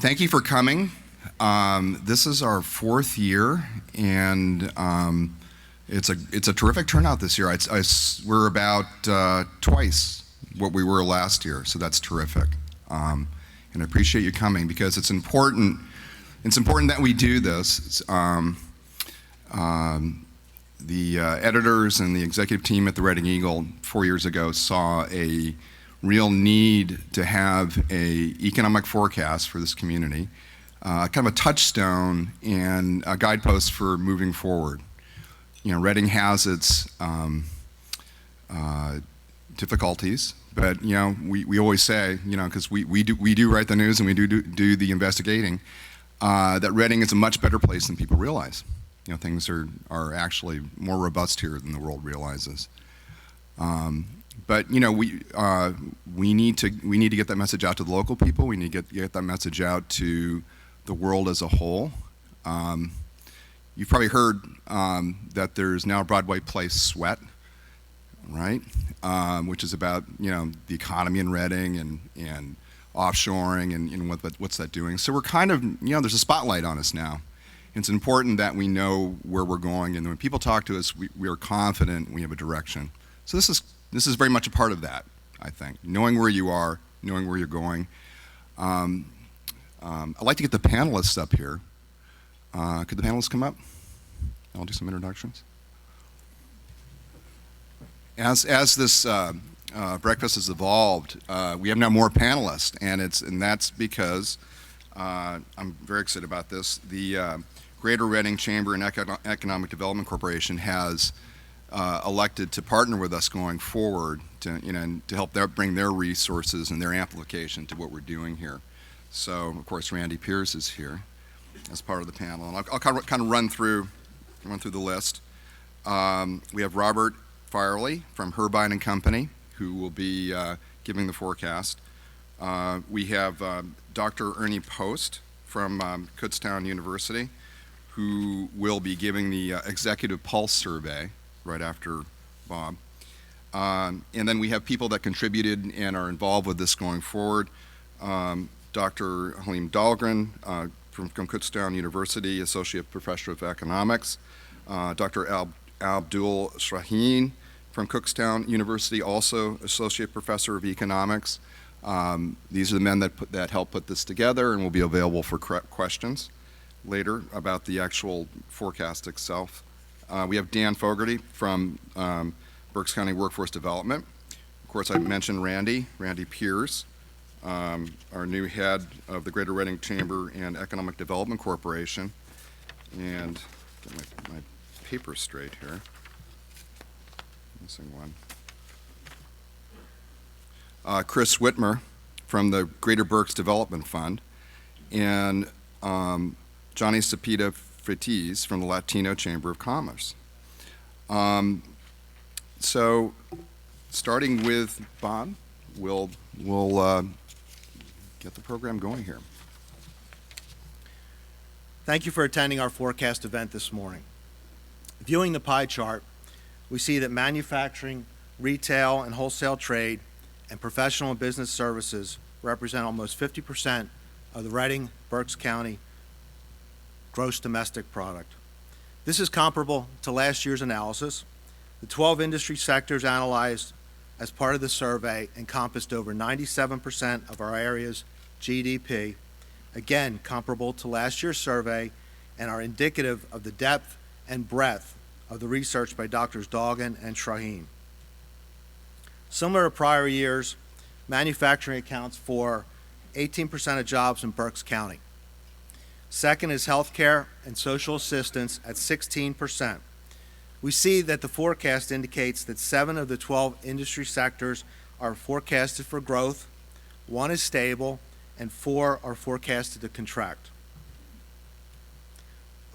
Thank you for coming. This is our fourth year, and it's a terrific turnout this year. We're about twice what we were last year, so that's terrific. And I appreciate you coming because it's important. It's important that we do this. The editors and the executive team at the Reading Eagle 4 years ago saw a real need to have a economic forecast for this community, kind of a touchstone and a guidepost for moving forward. You know, Reading has its difficulties, but you know, we always say, you know, because we do write the news and we do the investigating, that Reading is a much better place than people realize. You know, things are actually more robust here than the world realizes. But you know, we need to get that message out to the local people. We need to get that message out to the world as a whole. You've probably heard that there's now a Broadway play, Sweat, right? Which is about, you know, the economy in Reading and offshoring and what's that doing. So we're kind of, you know, there's a spotlight on us now. It's important that we know where we're going, and when people talk to us, we are confident we have a direction. So this is very much a part of that, I think. Knowing where you are, knowing where you're going. I'd like to get the panelists up here. Could the panelists come up? I'll do some introductions. As this breakfast has evolved, we have now more panelists, and that's because I'm very excited about this. The Greater Reading Chamber and Economic Development Corporation has elected to partner with us going forward to help bring their resources and their amplification to what we're doing here. So, of course, Randy Pierce is here as part of the panel, and I'll kind of run through the list. We have Robert Firely from Herbine and Company, who will be giving the forecast. We have Dr. Ernie Post from Kutztown University, who will be giving the Executive Pulse Survey right after Bob. And then we have people that contributed and are involved with this going forward. Dr. Halim Dahlgren from Kutztown University, Associate Professor of Economics. Dr. Abdul Shaheen from Kutztown University, also Associate Professor of Economics. These are the men that helped put this together and will be available for questions later about the actual forecast itself. We have Dan Fogarty from Berks County Workforce Development. Of course, I mentioned Randy Pierce, our new head of the Greater Reading Chamber and Economic Development Corporation. And get my paper straight here. Missing one. Chris Whitmer from the Greater Berks Development Fund, and Johnny Cepeda Fritiz from the Latino Chamber of Commerce. So, starting with Bob, we'll get the program going here. Thank you for attending our forecast event this morning. Viewing the pie chart, we see that manufacturing, retail, and wholesale trade, and professional and business services represent almost 50% of the Reading, Berks County gross domestic product. This is comparable to last year's analysis. The 12 industry sectors analyzed as part of the survey encompassed over 97% of our area's GDP, again comparable to last year's survey, and are indicative of the depth and breadth of the research by Drs. Dahlgren and Shaheen. Similar to prior years, manufacturing accounts for 18% of jobs in Berks County. Second is healthcare and social assistance at 16%. We see that the forecast indicates that 7 of the 12 industry sectors are forecasted for growth, 1 is stable, and 4 are forecasted to contract.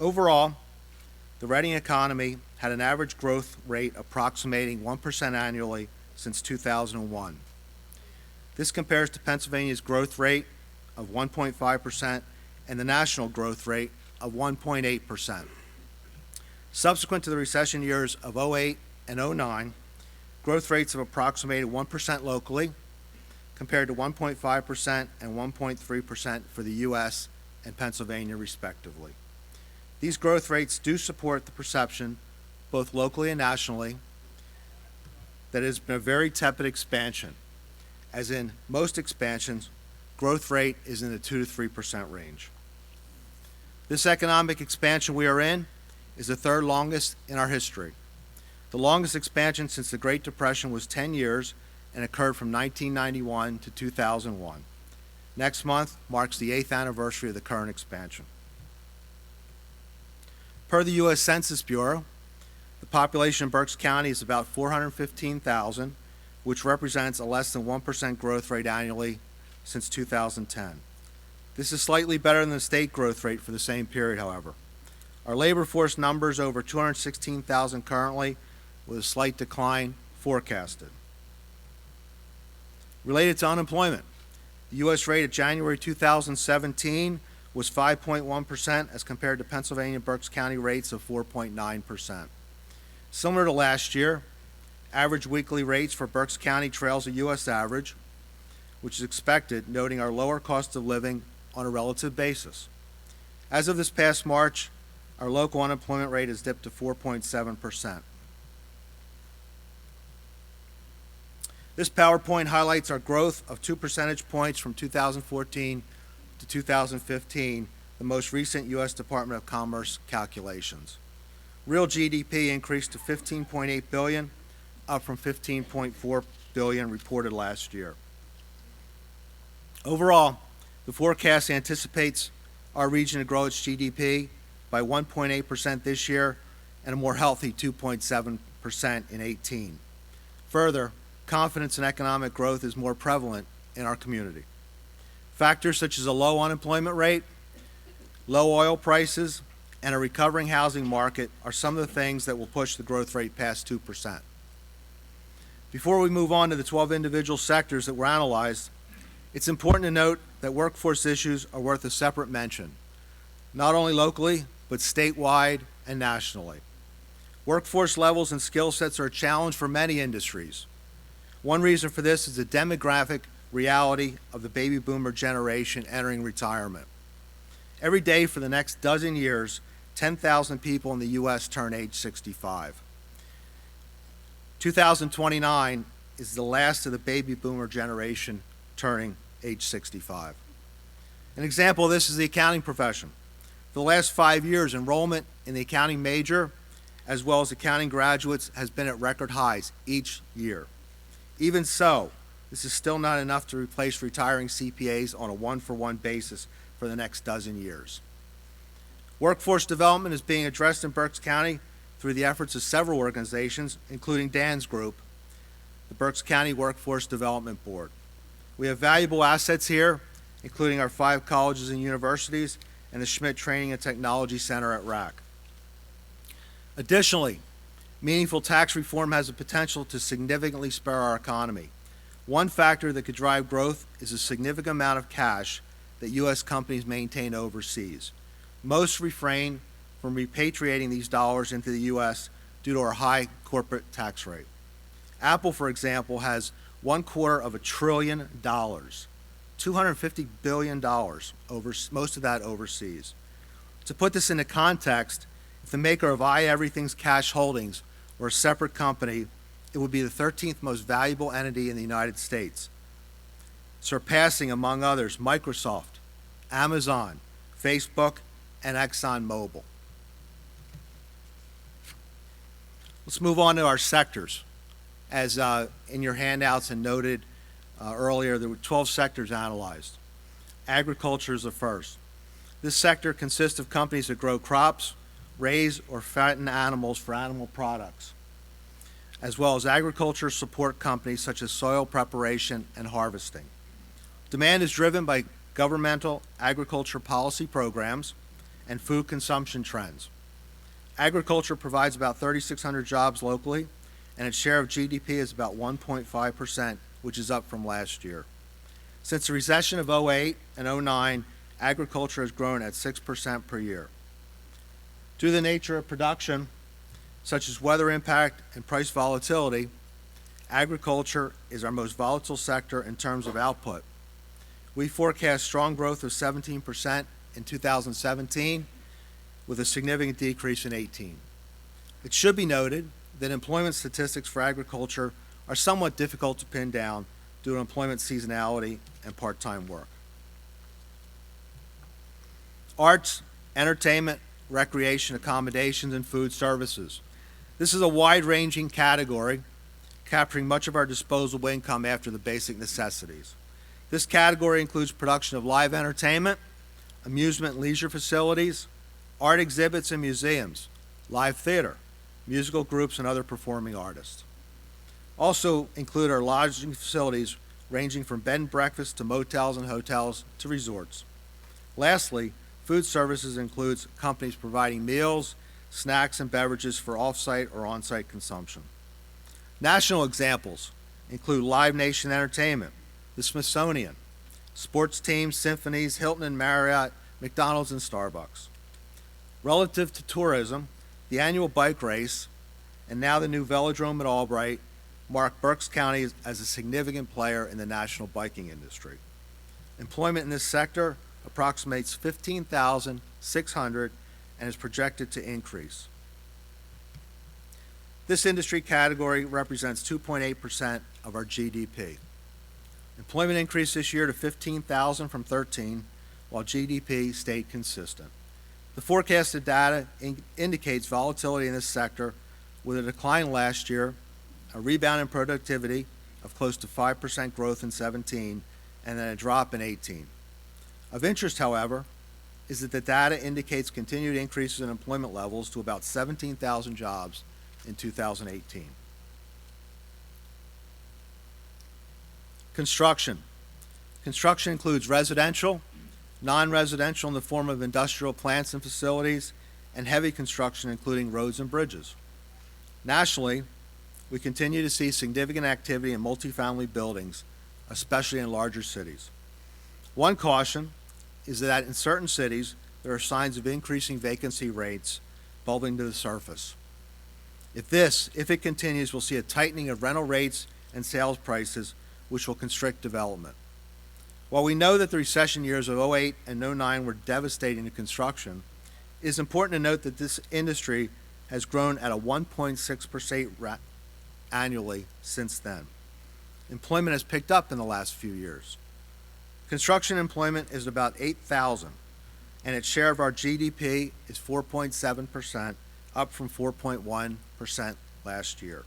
Overall, the Reading economy had an average growth rate approximating 1% annually since 2001. This compares to Pennsylvania's growth rate of 1.5% and the national growth rate of 1.8%. Subsequent to the recession years of 08 and 09, growth rates have approximated 1% locally, compared to 1.5% and 1.3% for the U.S. and Pennsylvania, respectively. These growth rates do support the perception, both locally and nationally, that it has been a very tepid expansion. As in most expansions, growth rate is in the 2 to 3% range. This economic expansion we are in is the third longest in our history. The longest expansion since the Great Depression was 10 years and occurred from 1991 to 2001. Next month marks the 8th anniversary of the current expansion. Per the U.S. Census Bureau, the population in Berks County is about 415,000, which represents a less than 1% growth rate annually since 2010. This is slightly better than the state growth rate for the same period, however. Our labor force numbers over 216,000 currently, with a slight decline forecasted. Related to unemployment, the U.S. rate of January 2017 was 5.1% as compared to Pennsylvania and Berks County rates of 4.9%. Similar to last year, average weekly rates for Berks County trails a U.S. average, which is expected, noting our lower cost of living on a relative basis. As of this past March, our local unemployment rate has dipped to 4.7%. This PowerPoint highlights our growth of 2 percentage points from 2014 to 2015, the most recent U.S. Department of Commerce calculations. Real GDP increased to $15.8 billion, up from $15.4 billion reported last year. Overall, the forecast anticipates our region to grow its GDP by 1.8% this year and a more healthy 2.7% in 18. Further, confidence in economic growth is more prevalent in our community. Factors such as a low unemployment rate, low oil prices, and a recovering housing market are some of the things that will push the growth rate past 2%. Before we move on to the 12 individual sectors that were analyzed, it's important to note that workforce issues are worth a separate mention, not only locally, but statewide and nationally. Workforce levels and skill sets are a challenge for many industries. One reason for this is the demographic reality of the baby boomer generation entering retirement. Every day for the next dozen years, 10,000 people in the U.S. turn age 65. 2029 is the last of the baby boomer generation turning age 65. An example of this is the accounting profession. For the last 5 years, enrollment in the accounting major, as well as accounting graduates, has been at record highs each year. Even so, this is still not enough to replace retiring CPAs on a one-for-one basis for the next dozen years. Workforce development is being addressed in Berks County through the efforts of several organizations, including Dan's group, the Berks County Workforce Development Board. We have valuable assets here, including our 5 colleges and universities and the Schmidt Training and Technology Center at RAC. Additionally, meaningful tax reform has the potential to significantly spur our economy. One factor that could drive growth is a significant amount of cash that U.S. companies maintain overseas. Most refrain from repatriating these dollars into the U.S. due to our high corporate tax rate. Apple, for example, has $250 billion, $250 billion, most of that overseas. To put this into context, if the maker of iEverything's cash holdings were a separate company, it would be the 13th most valuable entity in the United States, surpassing, among others, Microsoft, Amazon, Facebook, and ExxonMobil. Let's move on to our sectors. As in your handouts and noted earlier, there were 12 sectors analyzed. Agriculture is the first. This sector consists of companies that grow crops, raise or fatten animals for animal products, as well as agriculture support companies such as soil preparation and harvesting. Demand is driven by governmental agriculture policy programs and food consumption trends. Agriculture provides about 3,600 jobs locally, and its share of GDP is about 1.5%, which is up from last year. Since the recession of 2008 and 2009, agriculture has grown at 6% per year. Due to the nature of production, such as weather impact and price volatility, agriculture is our most volatile sector in terms of output. We forecast strong growth of 17% in 2017, with a significant decrease in 18. It should be noted that employment statistics for agriculture are somewhat difficult to pin down due to employment seasonality and part-time work. Arts, entertainment, recreation, accommodations, and food services. This is a wide-ranging category, capturing much of our disposable income after the basic necessities. This category includes production of live entertainment, amusement and leisure facilities, art exhibits and museums, live theater, musical groups, and other performing artists. Also include our lodging facilities ranging from bed and breakfast to motels and hotels to resorts. Lastly, food services includes companies providing meals, snacks, and beverages for off-site or on-site consumption. National examples include Live Nation Entertainment, the Smithsonian, sports teams, symphonies, Hilton and Marriott, McDonald's, and Starbucks. Relative to tourism, the annual bike race and now the new velodrome at Albright mark Berks County as a significant player in the national biking industry. Employment in this sector approximates 15,600 and is projected to increase. This industry category represents 2.8% of our GDP. Employment increased this year to 15,000 from 13, while GDP stayed consistent. The forecasted data indicates volatility in this sector, with a decline last year, a rebound in productivity of close to 5% growth in 17, and then a drop in 18. Of interest, however, is that the data indicates continued increases in employment levels to about 17,000 jobs in 2018. Construction. Construction includes residential, non-residential in the form of industrial plants and facilities, and heavy construction including roads and bridges. Nationally, we continue to see significant activity in multifamily buildings, especially in larger cities. One caution is that in certain cities, there are signs of increasing vacancy rates bubbling to the surface. If it continues, we'll see a tightening of rental rates and sales prices, which will constrict development. While we know that the recession years of 08 and 09 were devastating to construction, it is important to note that this industry has grown at a 1.6% rate annually since then. Employment has picked up in the last few years. Construction employment is about 8,000, and its share of our GDP is 4.7%, up from 4.1% last year.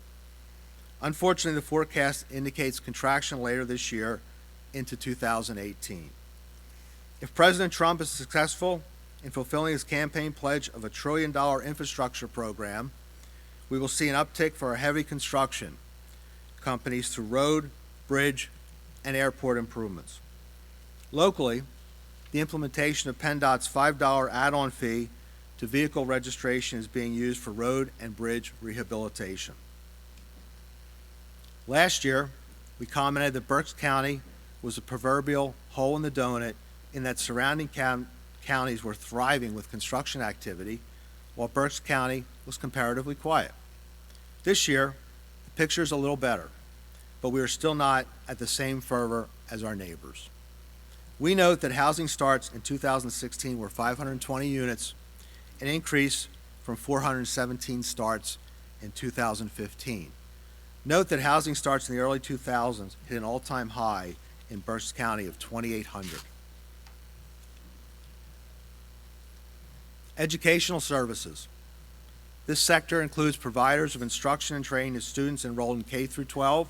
Unfortunately, the forecast indicates contraction later this year into 2018. If President Trump is successful in fulfilling his campaign pledge of a $1 trillion infrastructure program, we will see an uptick for our heavy construction companies through road, bridge, and airport improvements. Locally, the implementation of PennDOT's $5 add-on fee to vehicle registration is being used for road and bridge rehabilitation. Last year, we commented that Berks County was a proverbial hole in the donut in that surrounding counties were thriving with construction activity, while Berks County was comparatively quiet. This year, the picture is a little better, but we are still not at the same fervor as our neighbors. We note that housing starts in 2016 were 520 units, an increase from 417 starts in 2015. Note that housing starts in the early 2000s hit an all-time high in Berks County of 2,800. Educational services. This sector includes providers of instruction and training to students enrolled in K through 12,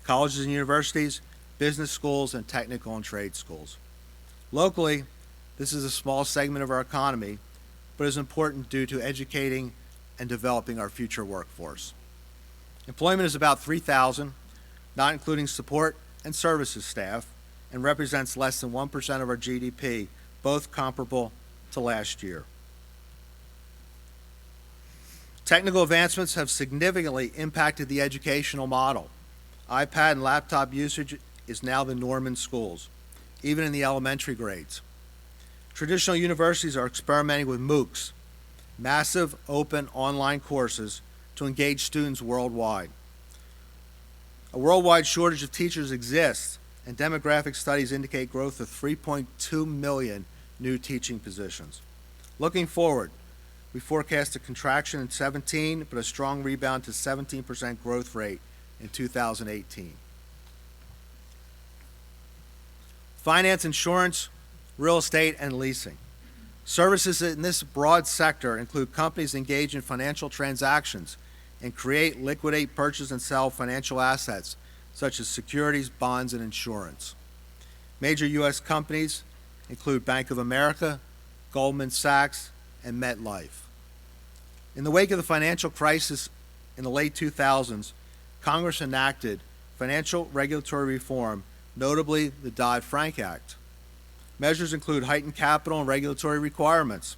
colleges and universities, business schools, and technical and trade schools. Locally, this is a small segment of our economy, but is important due to educating and developing our future workforce. Employment is about 3,000, not including support and services staff, and represents less than 1% of our GDP, both comparable to last year. Technical advancements have significantly impacted the educational model. iPad and laptop usage is now the norm in schools, even in the elementary grades. Traditional universities are experimenting with MOOCs, massive open online courses, to engage students worldwide. A worldwide shortage of teachers exists, and demographic studies indicate growth of 3.2 million new teaching positions. Looking forward, we forecast a contraction in 17, but a strong rebound to 17% growth rate in 2018. Finance, insurance, real estate, and leasing. Services in this broad sector include companies engaged in financial transactions and create, liquidate, purchase, and sell financial assets such as securities, bonds, and insurance. Major U.S. companies include Bank of America, Goldman Sachs, and MetLife. In the wake of the financial crisis in the late 2000s, Congress enacted financial regulatory reform, notably the Dodd-Frank Act. Measures include heightened capital and regulatory requirements.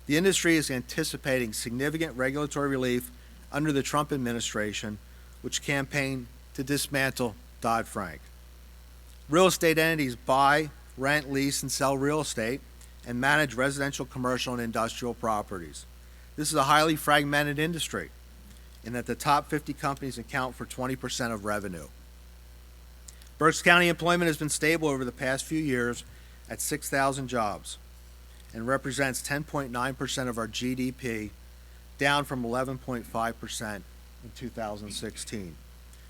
The industry is anticipating significant regulatory relief under the Trump administration, which campaigned to dismantle Dodd-Frank. Real estate entities buy, rent, lease, and sell real estate and manage residential, commercial, and industrial properties. This is a highly fragmented industry in that the top 50 companies account for 20% of revenue. Berks County employment has been stable over the past few years at 6,000 jobs and represents 10.9% of our GDP, down from 11.5% in 2016.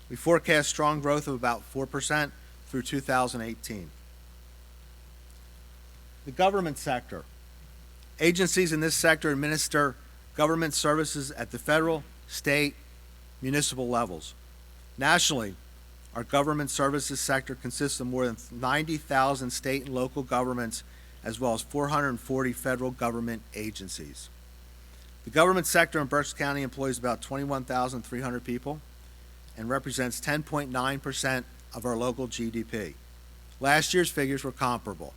We forecast strong growth of about 4% through 2018. The government sector. Agencies in this sector administer government services at the federal, state, municipal levels. Nationally, our government services sector consists of more than 90,000 state and local governments, as well as 440 federal government agencies. The government sector in Berks County employs about 21,300 people and represents 10.9% of our local GDP. Last year's figures were comparable.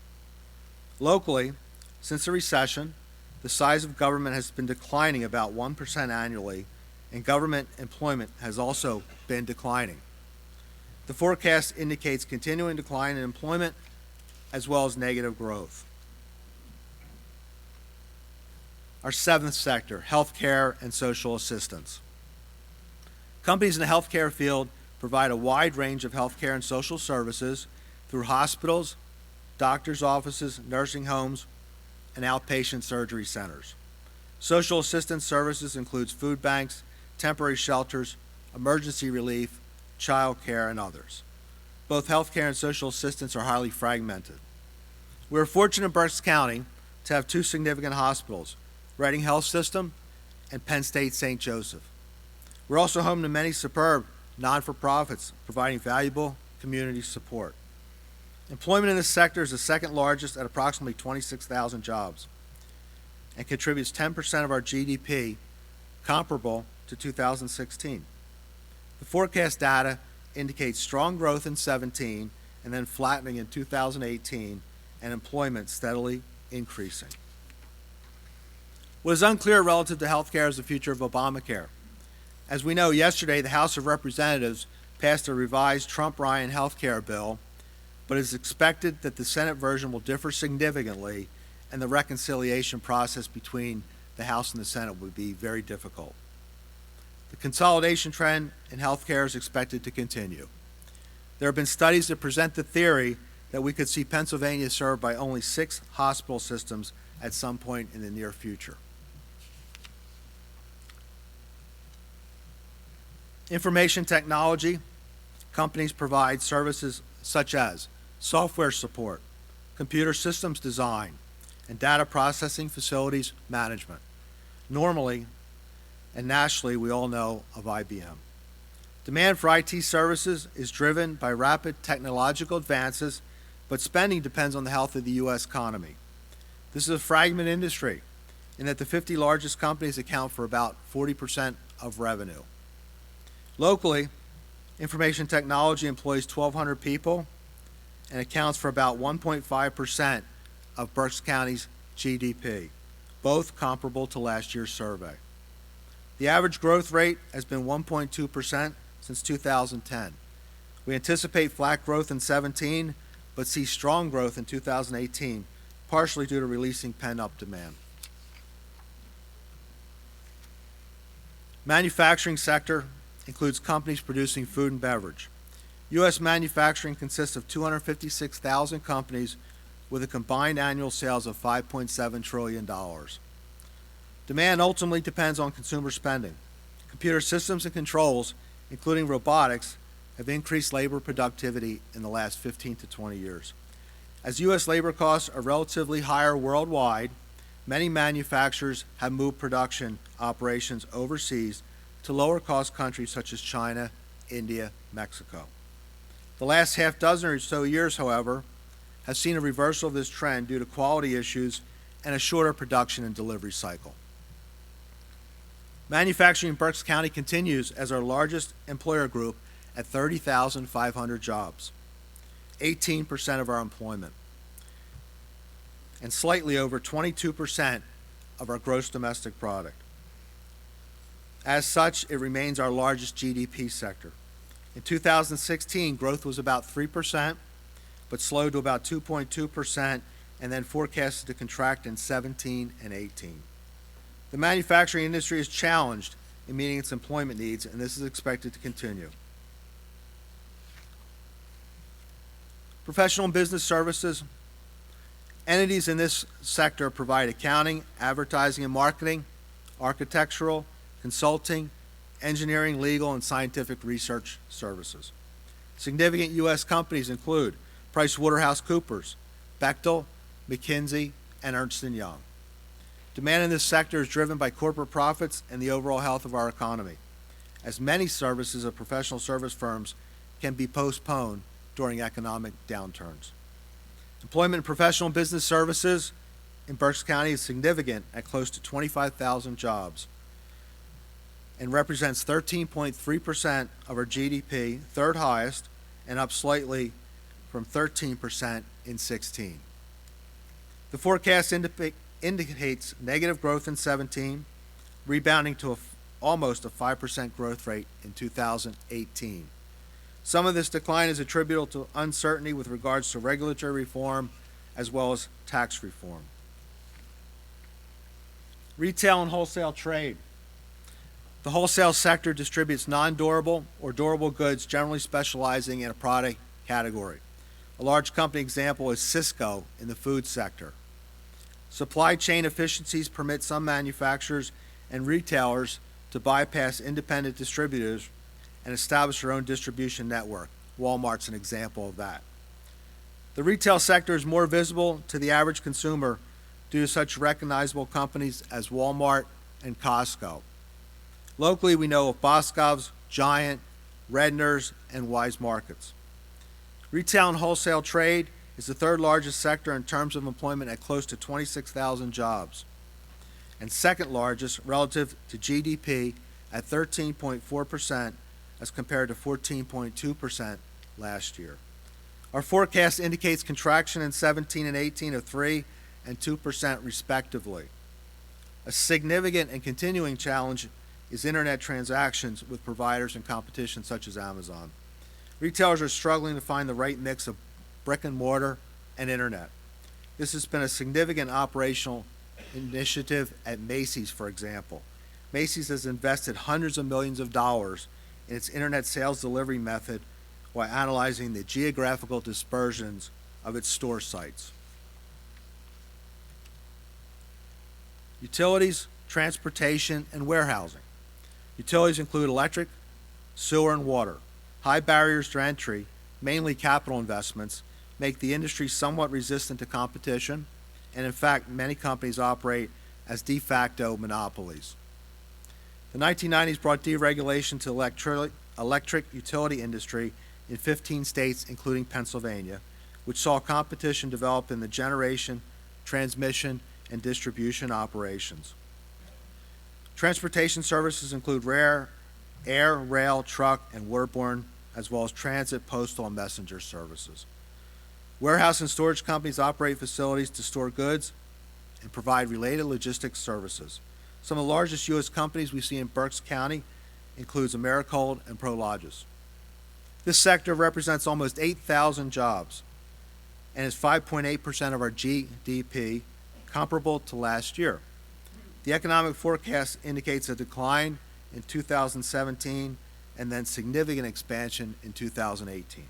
Locally, since the recession, the size of government has been declining about 1% annually, and government employment has also been declining. The forecast indicates continuing decline in employment as well as negative growth. Our seventh sector, healthcare and social assistance. Companies in the healthcare field provide a wide range of healthcare and social services through hospitals, doctors' offices, nursing homes, and outpatient surgery centers. Social assistance services includes food banks, temporary shelters, emergency relief, child care, and others. Both healthcare and social assistance are highly fragmented. We are fortunate in Berks County to have two significant hospitals, Reading Health System and Penn State St. Joseph. We're also home to many superb non-for-profits providing valuable community support. Employment in this sector is the second largest at approximately 26,000 jobs and contributes 10% of our GDP, comparable to 2016. The forecast data indicates strong growth in 17 and then flattening in 2018 and employment steadily increasing. What is unclear relative to healthcare is the future of Obamacare. As we know, yesterday the House of Representatives passed a revised Trump-Ryan healthcare bill, but it is expected that the Senate version will differ significantly and the reconciliation process between the House and the Senate would be very difficult. The consolidation trend in healthcare is expected to continue. There have been studies that present the theory that we could see Pennsylvania served by only 6 hospital systems at some point in the near future. Information technology companies provide services such as software support, computer systems design, and data processing facilities management. Normally and nationally, we all know of IBM. Demand for IT services is driven by rapid technological advances, but spending depends on the health of the U.S. economy. This is a fragmented industry in that the 50 largest companies account for about 40% of revenue. Locally, information technology employs 1,200 people and accounts for about 1.5% of Berks County's GDP, both comparable to last year's survey. The average growth rate has been 1.2% since 2010. We anticipate flat growth in 17, but see strong growth in 2018, partially due to releasing pent-up demand. Manufacturing sector includes companies producing food and beverage. U.S. manufacturing consists of 256,000 companies with a combined annual sales of $5.7 trillion. Demand ultimately depends on consumer spending. Computer systems and controls, including robotics, have increased labor productivity in the last 15 to 20 years. As U.S. labor costs are relatively higher worldwide, many manufacturers have moved production operations overseas to lower-cost countries such as China, India, Mexico. The last half dozen or so years, however, has seen a reversal of this trend due to quality issues and a shorter production and delivery cycle. Manufacturing in Berks County continues as our largest employer group at 30,500 jobs, 18% of our employment, and slightly over 22% of our gross domestic product. As such, it remains our largest GDP sector. In 2016, growth was about 3%, but slowed to about 2.2%, and then forecasted to contract in 17 and 18. The manufacturing industry is challenged in meeting its employment needs, and this is expected to continue. Professional and business services. Entities in this sector provide accounting, advertising and marketing, architectural, consulting, engineering, legal, and scientific research services. Significant U.S. companies include PricewaterhouseCoopers, Bechtel, McKinsey, and Ernst & Young. Demand in this sector is driven by corporate profits and the overall health of our economy, as many services of professional service firms can be postponed during economic downturns. Employment in professional business services in Berks County is significant at close to 25,000 jobs and represents 13.3% of our GDP, third highest, and up slightly from 13% in 16. The forecast indicates negative growth in 17, rebounding to almost a 5% growth rate in 2018. Some of this decline is attributable to uncertainty with regards to regulatory reform as well as tax reform. Retail and wholesale trade. The wholesale sector distributes non-durable or durable goods, generally specializing in a product category. A large company example is Cisco in the food sector. Supply chain efficiencies permit some manufacturers and retailers to bypass independent distributors and establish their own distribution network. Walmart's an example of that. The retail sector is more visible to the average consumer due to such recognizable companies as Walmart and Costco. Locally, we know of Boscov's, Giant, Redner's, and Wise Markets. Retail and wholesale trade is the third largest sector in terms of employment at close to 26,000 jobs, and second largest relative to GDP at 13.4% as compared to 14.2% last year. Our forecast indicates contraction in 17 and 18 of 3 and 2% respectively. A significant and continuing challenge is internet transactions with providers in competition such as Amazon. Retailers are struggling to find the right mix of brick and mortar and internet. This has been a significant operational initiative at Macy's, for example. Macy's has invested hundreds of millions of dollars in its internet sales delivery method while analyzing the geographical dispersions of its store sites. Utilities, transportation, and warehousing. Utilities include electric, sewer, and water. High barriers to entry, mainly capital investments, make the industry somewhat resistant to competition, and in fact, many companies operate as de facto monopolies. The 1990s brought deregulation to electric utility industry in 15 states, including Pennsylvania, which saw competition develop in the generation, transmission, and distribution operations. Transportation services include air, rail, truck, and waterborne, as well as transit, postal, and messenger services. Warehouse and storage companies operate facilities to store goods and provide related logistics services. Some of the largest U.S. companies we see in Berks County includes Americold and Prologis. This sector represents almost 8,000 jobs and is 5.8% of our GDP, comparable to last year. The economic forecast indicates a decline in 2017 and then significant expansion in 2018.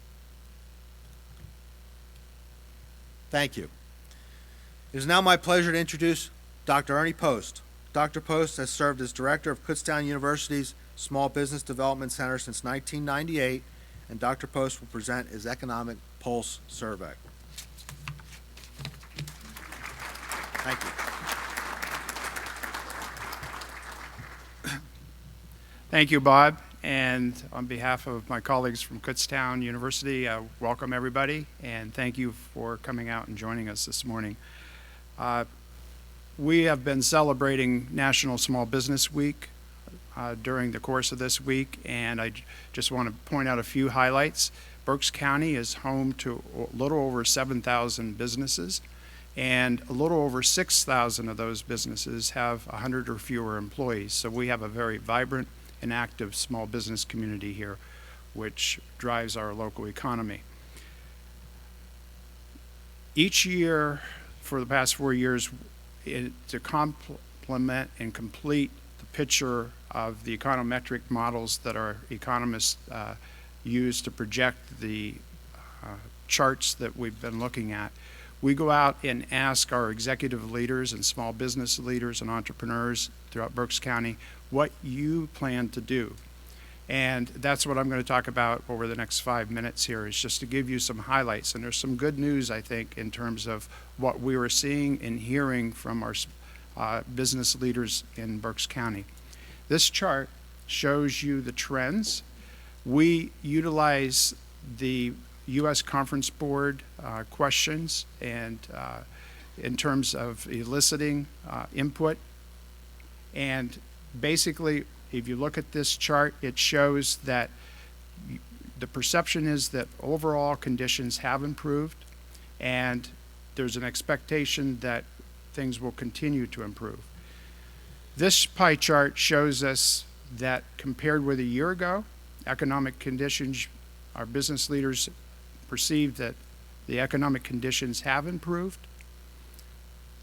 Thank you. It is now my pleasure to introduce Dr. Ernie Post. Dr. Post has served as director of Kutztown University's Small Business Development Center since 1998, and Dr. Post will present his Economic Pulse Survey. Thank you. Thank you, Bob. And on behalf of my colleagues from Kutztown University, welcome everybody, and thank you for coming out and joining us this morning. We have been celebrating National Small Business Week during the course of this week, and I just want to point out a few highlights. Berks County is home to a little over 7,000 businesses, and a little over 6,000 of those businesses have 100 or fewer employees. So we have a very vibrant and active small business community here, which drives our local economy. Each year for the past 4 years, to complement and complete the picture of the econometric models that our economists use to project the charts that we've been looking at, we go out and ask our executive leaders and small business leaders and entrepreneurs throughout Berks County what you plan to do. And that's what I'm going to talk about over the next 5 minutes here, is just to give you some highlights. And there's some good news, I think, in terms of what we were seeing and hearing from our business leaders in Berks County. This chart shows you the trends. We utilize the U.S. Conference Board questions and in terms of eliciting input. And basically, if you look at this chart, it shows that the perception is that overall conditions have improved, and there's an expectation that things will continue to improve. This pie chart shows us that compared with a year ago, economic conditions, our business leaders perceive that the economic conditions have improved.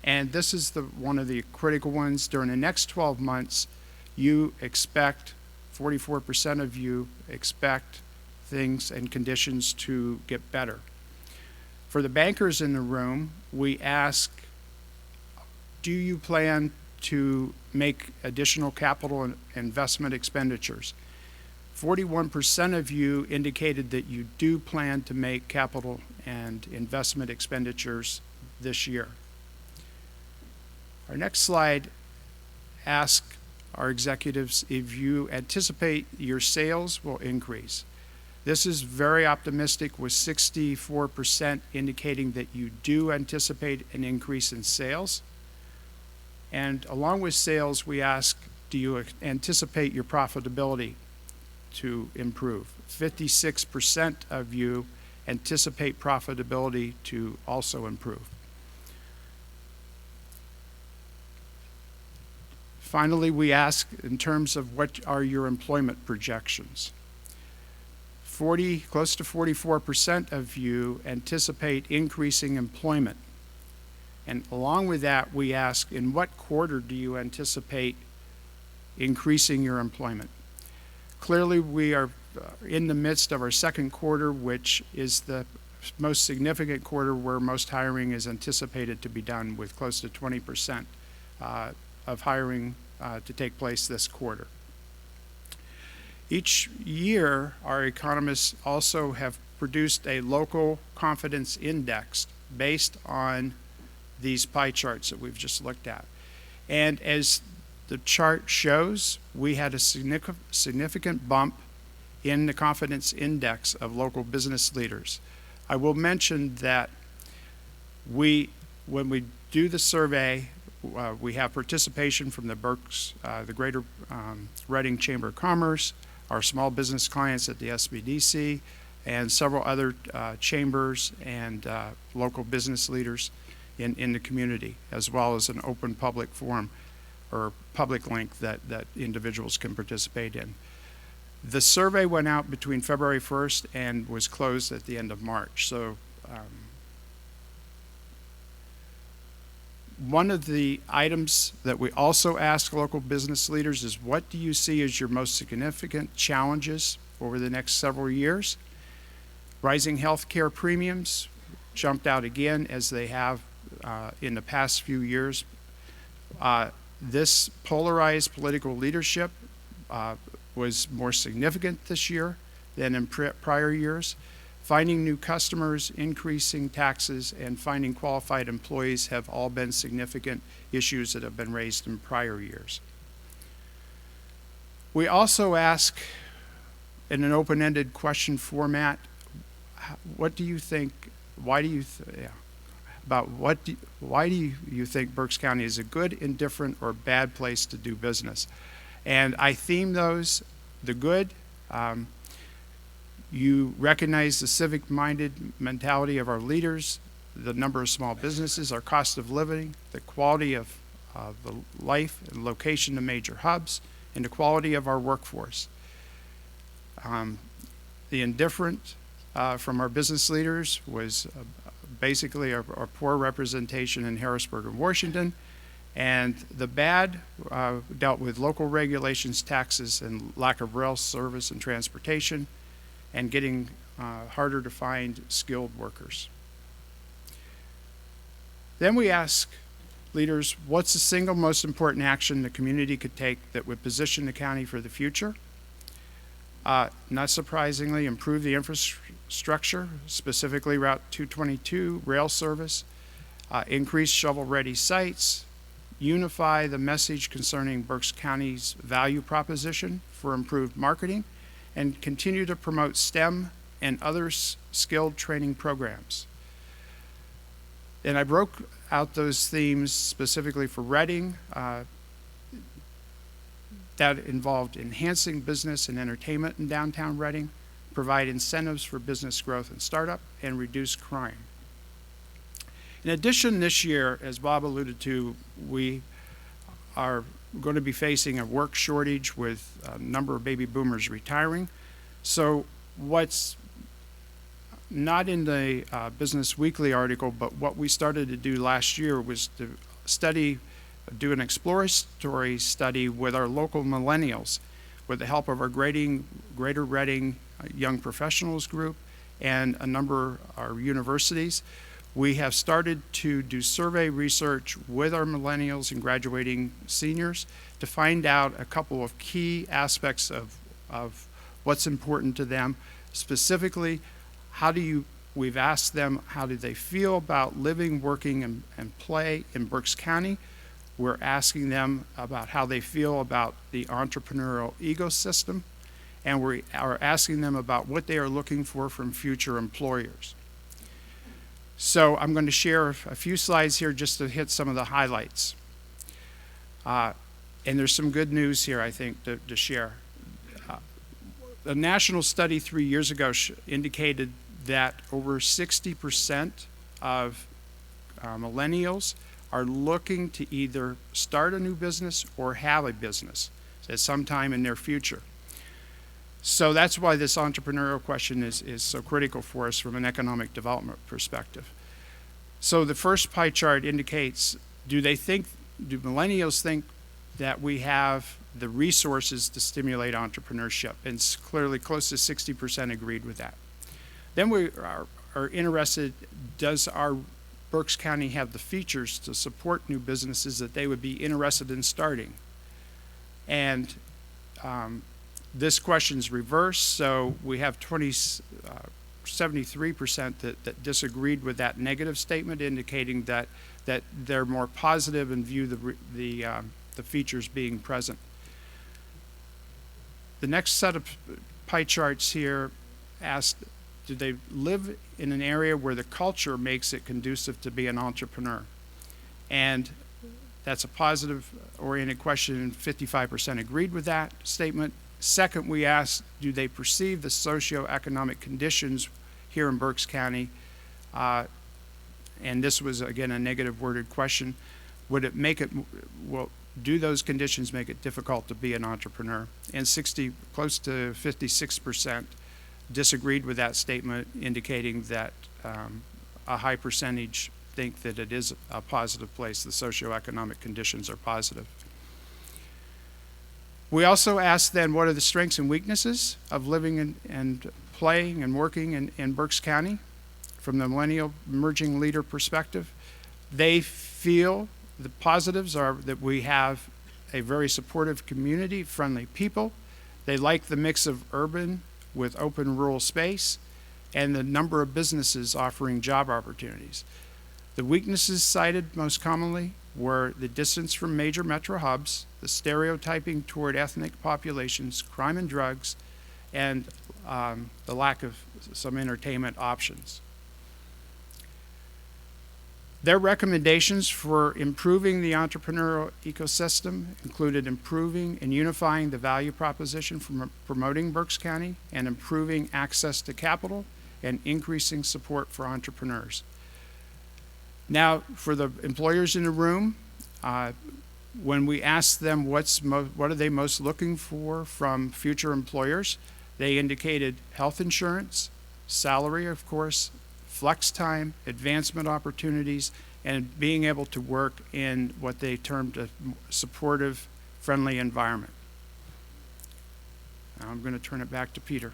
And this is one of the critical ones. During the next 12 months, you expect, 44% of you expect things and conditions to get better. For the bankers in the room, we ask, do you plan to make additional capital and investment expenditures? 41% of you indicated that you do plan to make capital and investment expenditures this year. Our next slide asks our executives if you anticipate your sales will increase. This is very optimistic, with 64% indicating that you do anticipate an increase in sales. And along with sales, we ask, do you anticipate your profitability to improve? 56% of you anticipate profitability to also improve. Finally, we ask in terms of what are your employment projections. Close to 44% of you anticipate increasing employment. And along with that, we ask, in what quarter do you anticipate increasing your employment? Clearly, we are in the midst of our second quarter, which is the most significant quarter where most hiring is anticipated to be done, with close to 20% of hiring to take place this quarter. Each year, our economists also have produced a local confidence index based on these pie charts that we've just looked at. And as the chart shows, we had a significant bump in the confidence index of local business leaders. I will mention that when we do the survey, we have participation from the Berks, the Greater Reading Chamber of Commerce, our small business clients at the SBDC, and several other chambers and local business leaders in the community, as well as an open public forum or public link that individuals can participate in. The survey went out between February 1st and was closed at the end of March. So One of the items that we also ask local business leaders is, what do you see as your most significant challenges over the next several years? Rising healthcare premiums jumped out again, as they have in the past few years. This polarized political leadership was more significant this year than in prior years. Finding new customers, increasing taxes, and finding qualified employees have all been significant issues that have been raised in prior years. We also ask, in an open-ended question format, what do you think, why do you think Berks County is a good, indifferent, or bad place to do business? And I theme those, the good. You recognize the civic-minded mentality of our leaders, the number of small businesses, our cost of living, the quality of the life and location of major hubs, and the quality of our workforce. The indifferent from our business leaders was basically our poor representation in Harrisburg and Washington. And the bad dealt with local regulations, taxes, and lack of rail service and transportation, and getting harder to find skilled workers. Then we ask leaders, what's the single most important action the community could take that would position the county for the future? Not surprisingly, improve the infrastructure, specifically Route 222, rail service, increase shovel-ready sites, unify the message concerning Berks County's value proposition for improved marketing, and continue to promote STEM and other skilled training programs. And I broke out those themes specifically for Reading. That involved enhancing business and entertainment in downtown Reading, provide incentives for business growth and startup, and reduce crime. In addition, this year, as Bob alluded to, we are going to be facing a work shortage with a number of baby boomers retiring. So what's not in the Business Weekly article, but what we started to do last year was to do an exploratory study with our local millennials with the help of our Greater Reading Young Professionals Group and a number of our universities. We have started to do survey research with our millennials and graduating seniors to find out a couple of key aspects of what's important to them. Specifically, we've asked them, how do they feel about living, working, and play in Berks County? We're asking them about how they feel about the entrepreneurial ecosystem, and we are asking them about what they are looking for from future employers. So I'm going to share a few slides here just to hit some of the highlights. And there's some good news here, I think, to share. A national study 3 years ago indicated that over 60% of millennials are looking to either start a new business or have a business at some time in their future. So that's why this entrepreneurial question is so critical for us from an economic development perspective. So the first pie chart indicates, do millennials think that we have the resources to stimulate entrepreneurship? And it's clearly close to 60% agreed with that. Then we are interested, does our Berks County have the features to support new businesses that they would be interested in starting? And this question's reversed, so we have 73% that disagreed with that negative statement, indicating that they're more positive and view the features being present. The next set of pie charts here asked, do they live in an area where the culture makes it conducive to be an entrepreneur? And that's a positive-oriented question, and 55% agreed with that statement. Second, we asked, do they perceive the socioeconomic conditions here in Berks County? And this was, again, a negative worded question. Do those conditions make it difficult to be an entrepreneur? And close to 56% disagreed with that statement, indicating that a high percentage think that it is a positive place. The socioeconomic conditions are positive. We also asked then, what are the strengths and weaknesses of living and playing and working in Berks County from the millennial emerging leader perspective? They feel the positives are that we have a very supportive community, friendly people. They like the mix of urban with open rural space and the number of businesses offering job opportunities. The weaknesses cited most commonly were the distance from major metro hubs, the stereotyping toward ethnic populations, crime and drugs, and the lack of some entertainment options. Their recommendations for improving the entrepreneurial ecosystem included improving and unifying the value proposition from promoting Berks County and improving access to capital and increasing support for entrepreneurs. Now, for the employers in the room, when we asked them what are they most looking for from future employers, they indicated health insurance, salary, of course, flex time, advancement opportunities, and being able to work in what they termed a supportive, friendly environment. Now I'm going to turn it back to Peter.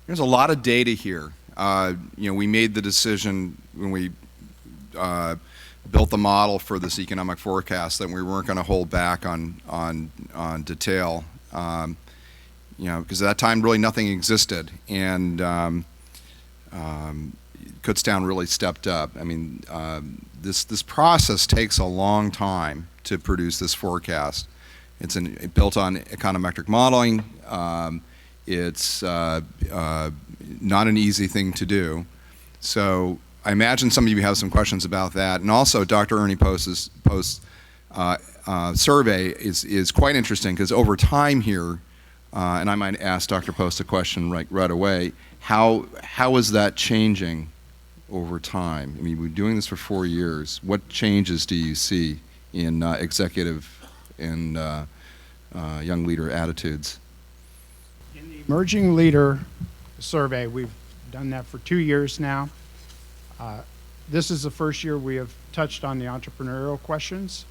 There's a lot of data here. We made the decision when we built the model for this economic forecast that we weren't going to hold back on detail. Because at that time really nothing existed, and Kutztown really stepped up. I mean, this process takes a long time to produce this forecast. It's built on econometric modeling. It's not an easy thing to do. So I imagine some of you have some questions about that. And also, Dr. Ernie Post's survey is quite interesting because over time here, and I might ask Dr. Post a question right away, how is that changing over time? I mean, we're doing this for 4 years. What changes do you see in executive and young leader attitudes? In the Emerging Leader Survey, we've done that for 2 years now. This is the first year we have touched on the entrepreneurial questions.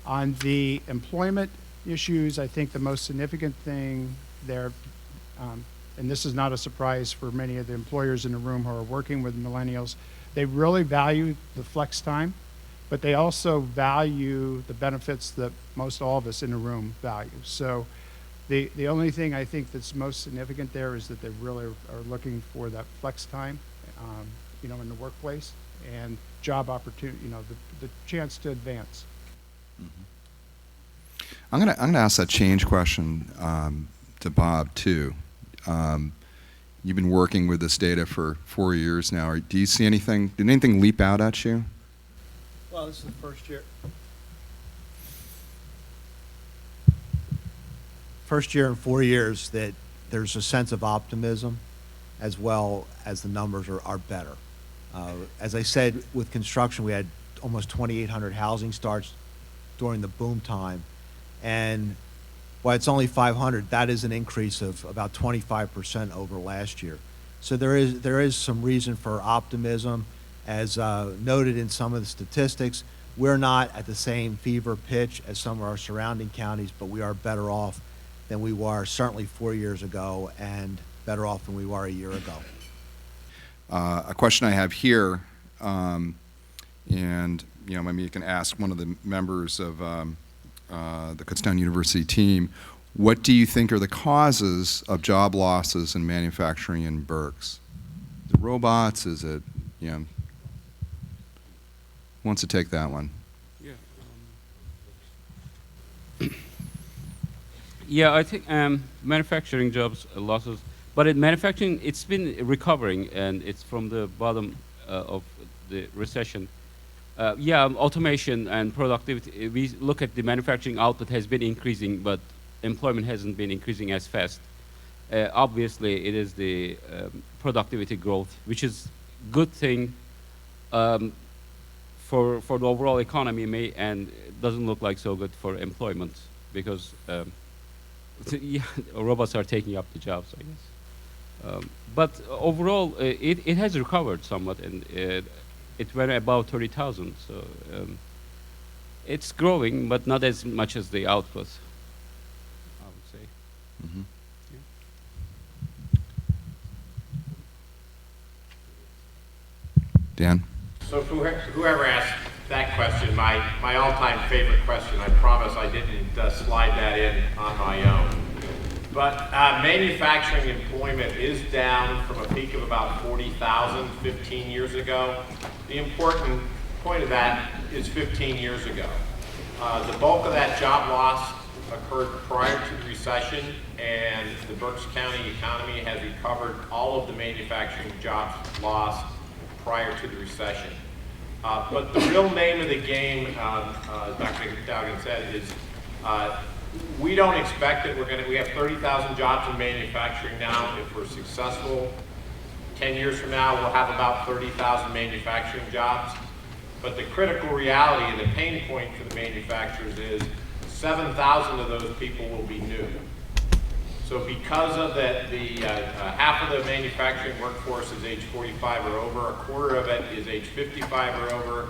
On the employment issues, I think the most significant thing there, and this is not a surprise for many of the employers in the room who are working with millennials, they really value the flex time, but they also value the benefits that most all of us in the room value. So the only thing I think that's most significant there is that they really are looking for that flex time, in the workplace and job opportunity, the chance to advance. Mm-hmm. I'm gonna ask that change question to Bob too. You've been working with this data for 4 years now. Do you see anything? Did anything leap out at you? Well, this is the first year in 4 years that there's a sense of optimism, as well as the numbers are better. As I said, with construction, we had almost 2,800 housing starts during the boom time. And while it's only 500, that is an increase of about 25% over last year. So there is some reason for optimism. As noted in some of the statistics, we're not at the same fever pitch as some of our surrounding counties, but we are better off than we were certainly 4 years ago, and better off than we were a year ago. A question I have here, and maybe you can ask one of the members of the Kutztown University team, what do you think are the causes of job losses in manufacturing in Berks? Is it robots? Is it, who wants to take that one? Yeah, I think manufacturing jobs losses, but in manufacturing, it's been recovering, and it's from the bottom of the recession. Automation and productivity, we look at the manufacturing output has been increasing, but employment hasn't been increasing as fast. Obviously, it is the productivity growth, which is good thing for the overall economy, and it doesn't look like so good for employment, because robots are taking up the jobs, I guess. But overall, it has recovered somewhat, and it went above 30,000. So it's growing, but not as much as the output, I would say. Mhm. Dan? So whoever asked that question, my all-time favorite question, I promise I didn't slide that in on my own. But manufacturing employment is down from a peak of about 40,000 15 years ago. The important point of that is 15 years ago. The bulk of that job loss occurred prior to the recession, and the Berks County economy has recovered all of the manufacturing jobs lost prior to the recession. But the real name of the game, as Dr. Dowgan said, is we don't expect that we have 30,000 jobs in manufacturing now. If we're successful, 10 years from now, we'll have about 30,000 manufacturing jobs. But the critical reality and the pain point for the manufacturers is 7,000 of those people will be new. So because of that, half of the manufacturing workforce is age 45 or over, a quarter of it is age 55 or over,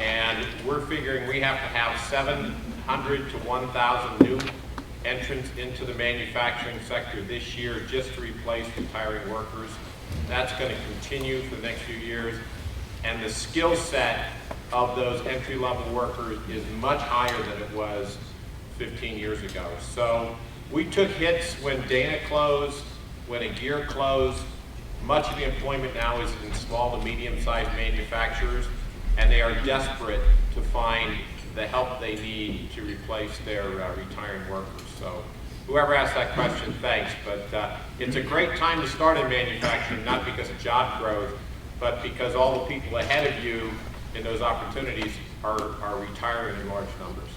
and we're figuring we have to have 700 to 1,000 new entrants into the manufacturing sector this year just to replace retiring workers. That's going to continue for the next few years, and the skill set of those entry-level workers is much higher than it was 15 years ago. So we took hits when Dana closed, when a gear closed. Much of the employment now is in small to medium-sized manufacturers, and they are desperate to find the help they need to replace their retiring workers. So whoever asked that question, thanks. But it's a great time to start in manufacturing, not because of job growth, but because all the people ahead of you in those opportunities are retiring in large numbers.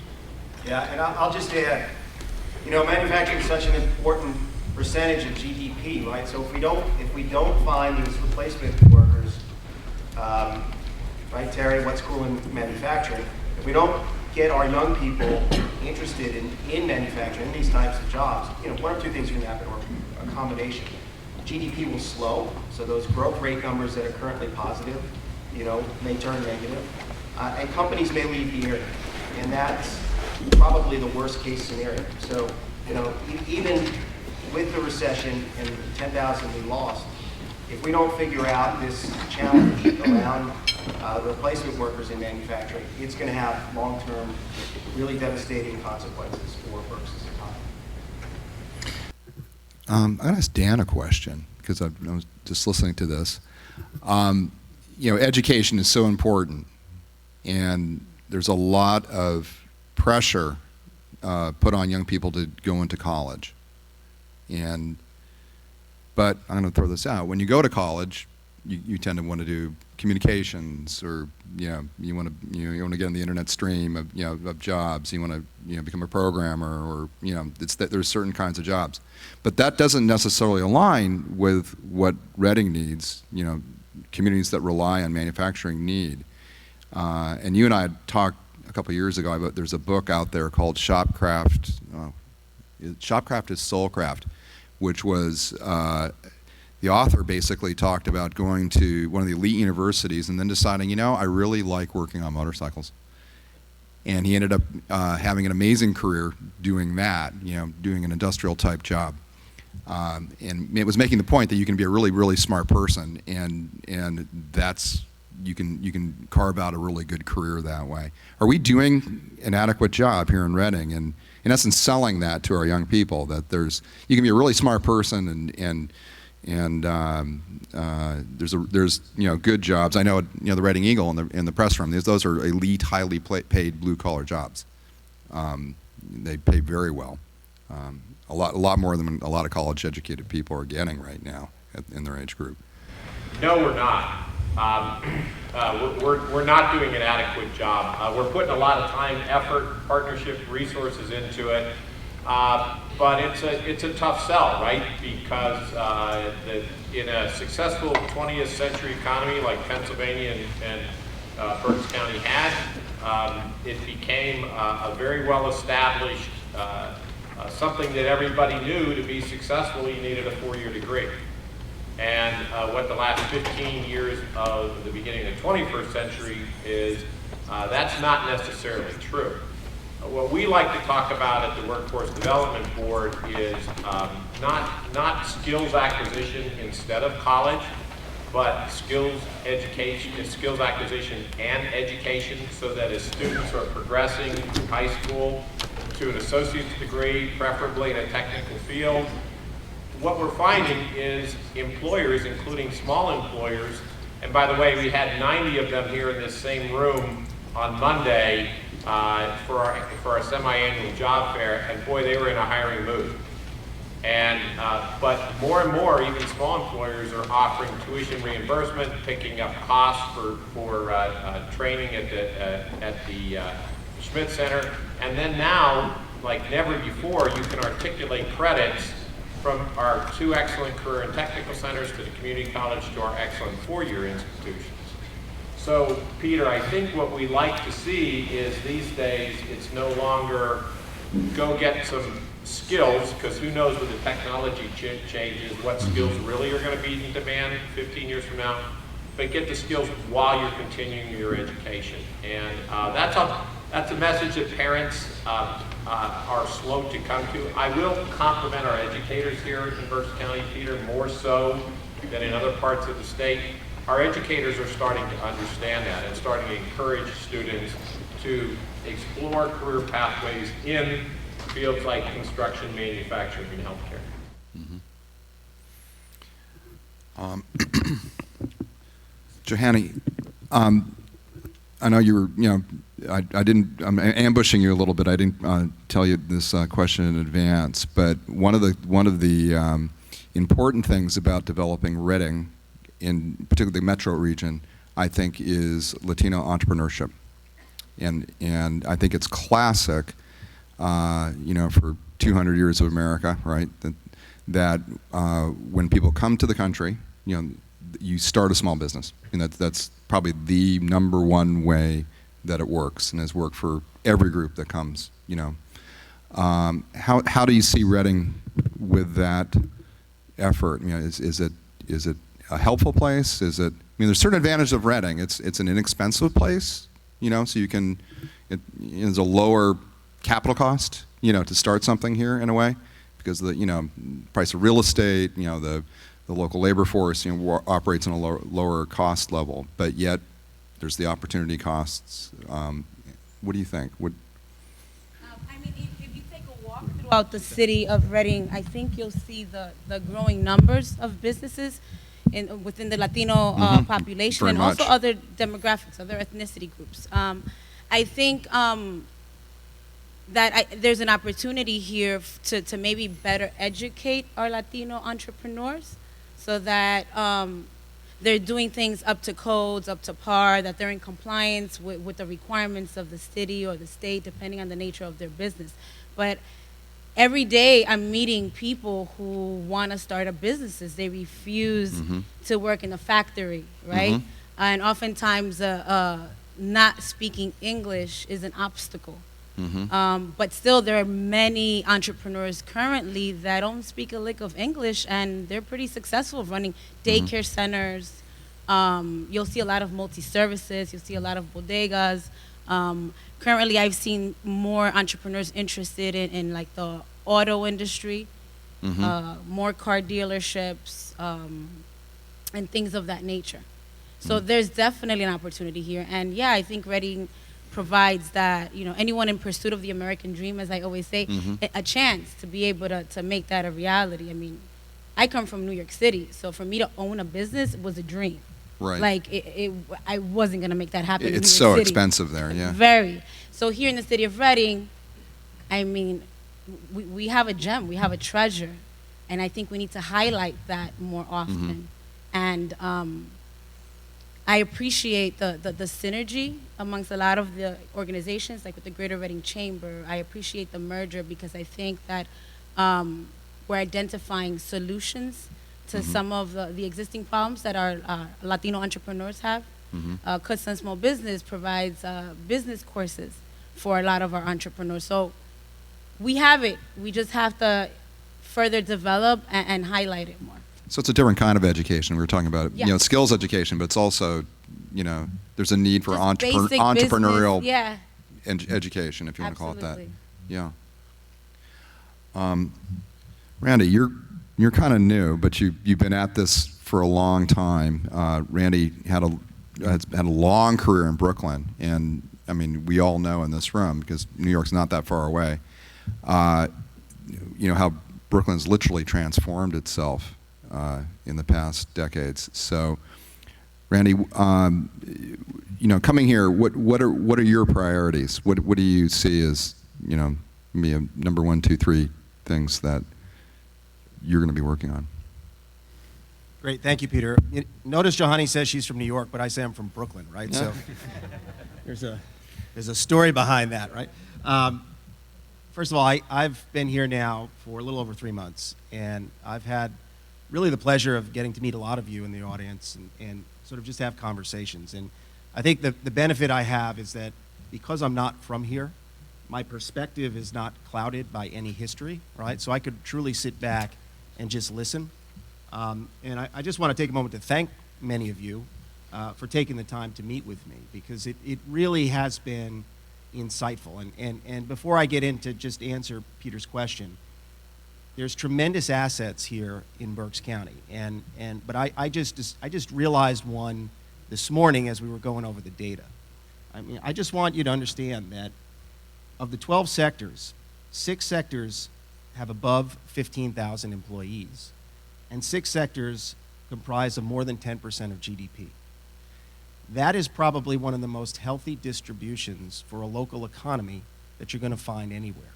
Yeah, and I'll just add, you know, manufacturing is such an important percentage of GDP, right? So if we don't find these replacement workers, right, Terry, what's cool in manufacturing? If we don't get our young people interested in manufacturing, in these types of jobs, you know, one or two things are going to happen, or a combination. GDP will slow, so those growth rate numbers that are currently positive, you know, may turn negative, and companies may leave the area, and that's probably the worst case scenario. So, you know, even with the recession and the 10,000 we lost, if we don't figure out this challenge around replacement workers in manufacturing, it's going to have long-term, really devastating consequences for Berks' economy. I'm going to ask Dan a question, because I was just listening to this. You know, education is so important, and there's a lot of pressure put on young people to go into college. But I'm going to throw this out. When you go to college, you tend to want to do communications, or you want to get on the internet stream of of jobs. You want to become a programmer, or it's that there's certain kinds of jobs. But that doesn't necessarily align with what Reading needs. Communities that rely on manufacturing need. And you and I had talked a couple of years ago about, there's a book out there called Shopcraft. Shopcraft is Soulcraft, which was the author basically talked about going to one of the elite universities and then deciding, I really like working on motorcycles. And he ended up having an amazing career doing that, doing an industrial type job. And it was making the point that you can be a really, really smart person, and that's, you can carve out a really good career that way. Are we doing an adequate job here in Reading, and in essence selling that to our young people, that you can be a really smart person and there's good jobs. I know the Reading Eagle in the press room, those are elite, highly paid blue collar jobs. They pay very well. A lot more than a lot of college educated people are getting right now in their age group. No, we're not. We're not doing an adequate job. We're putting a lot of time, effort, partnership, resources into it, but it's a tough sell, right? Because in a successful 20th century economy like Pennsylvania and Berks County had, it became a very well established something that everybody knew to be successful. You needed a 4-year degree. And what the last 15 years of the beginning of the 21st century is, that's not necessarily true. What we like to talk about at the Workforce Development Board is not skills acquisition instead of college, but skills acquisition and education, so that as students are progressing through high school to an associate's degree, preferably in a technical field, what we're finding is employers, including small employers, and by the way, we had 90 of them here in this same room on Monday for our semi-annual job fair, and boy, they were in a hiring mood. And but more and more, even small employers are offering tuition reimbursement, picking up costs for training at the Schmidt Center, and then now, like never before, you can articulate credits from our 2 excellent career and technical centers to the community college to our excellent 4-year institutions. So, Peter, I think what we like to see is these days it's no longer go get some skills, because who knows with the technology changes what skills really are going to be in demand 15 years from now, but get the skills while you're continuing your education. And that's a message that parents are slow to come to. I will compliment our educators here in Berks County, Peter, more so than in other parts of the state. Our educators are starting to understand that and starting to encourage students to explore career pathways in fields like construction, manufacturing, and healthcare. Johanny, I know you were, I'm ambushing you a little bit. I didn't tell you this question in advance, but one of the important things about developing Reading, in particularly the metro region, I think, is Latino entrepreneurship, and I think it's classic, for 200 years of America, right? That when people come to the country, you start a small business, and that's probably the #1 way that it works, and has worked for every group that comes. How do you see Reading with that effort? Is it a helpful place? There's certain advantages of Reading. It's an inexpensive place, so you can. There's a lower capital cost, to start something here in a way, because the price of real estate, the local labor force, operates on a lower cost level, but yet there's the opportunity costs. What do you think? If you take a walk throughout the city of Reading, I think you'll see the growing numbers of businesses within the Latino population, Very and much. also other demographics, other ethnicity groups. I think that there's an opportunity here to maybe better educate our Latino entrepreneurs, so that they're doing things up to codes, up to par, that they're in compliance with the requirements of the city or the state, depending on the nature of their business. But every day I'm meeting people who want to start up businesses. They refuse to work in a factory, right? And oftentimes not speaking English is an obstacle. But still, there are many entrepreneurs currently that don't speak a lick of English, and they're pretty successful running daycare centers. You'll see a lot of multi-services. You'll see a lot of bodegas. Currently, I've seen more entrepreneurs interested in like the auto industry, more car dealerships, and things of that nature. So there's definitely an opportunity here. And yeah, I think Reading provides that, anyone in pursuit of the American dream, as I always say, a chance to be able to make that a reality. I come from New York City, so for me to own a business was a dream. Right. Like, I wasn't going to make that happen in New York It's so City. expensive there, yeah. Very. So here in the city of Reading, we have a gem, we have a treasure, and I think we need to highlight that more often. And I appreciate the synergy amongst a lot of the organizations, like with the Greater Reading Chamber. I appreciate the merger, because I think that we're identifying solutions to some of the existing problems that our Latino entrepreneurs have. Cuts and Small Business provides business courses for a lot of our entrepreneurs. So we have it. We just have to further develop and highlight it more. So it's a different kind of education. We were talking about, Yeah. skills education, but it's also, there's a need for Just basic entrepreneurial business, yeah, education, if you want to call it that. absolutely. Yeah. Randy, you're kind of new, but you've been at this for a long time. Randy has had a long career in Brooklyn, and I mean, we all know in this room, because New York's not that far away, how Brooklyn's literally transformed itself in the past decades. So, Randy, coming here, what are your priorities? What do you see as maybe a number 1, 2, 3 things that you're going to be working on? Great, thank you, Peter. Notice Johanny says she's from New York, but I say I'm from Brooklyn, right? So there's a story behind that, right? First of all, I've been here now for a little over 3 months, and I've had really the pleasure of getting to meet a lot of you in the audience and sort of just have conversations. And I think the benefit I have is that because I'm not from here, my perspective is not clouded by any history, right? So I could truly sit back and just listen. And I just want to take a moment to thank many of you for taking the time to meet with me, because it really has been insightful. And before I get into just answer Peter's question, there's tremendous assets here in Berks County. But I just realized one this morning as we were going over the data. I mean, I just want you to understand that of the 12 sectors, 6 sectors have above 15,000 employees, and 6 sectors comprise of more than 10% of GDP. That is probably one of the most healthy distributions for a local economy that you're going to find anywhere.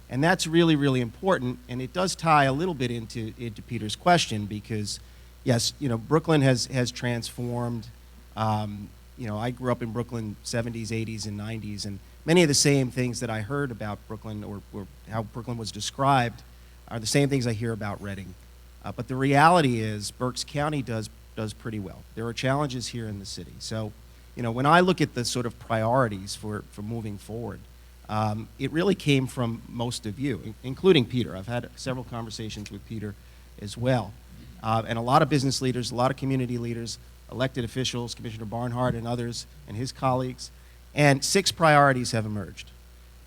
And that's really, really important, and it does tie a little bit into Peter's question, because, yes, Brooklyn has transformed. I grew up in Brooklyn 70s, 80s, and 90s, and many of the same things that I heard about Brooklyn, or how Brooklyn was described, are the same things I hear about Reading. But the reality is Berks County does pretty well. There are challenges here in the city. So, when I look at the sort of priorities for moving forward, it really came from most of you, including Peter. I've had several conversations with Peter as well. And a lot of business leaders, a lot of community leaders, elected officials, Commissioner Barnhart and others, and his colleagues. And 6 priorities have emerged.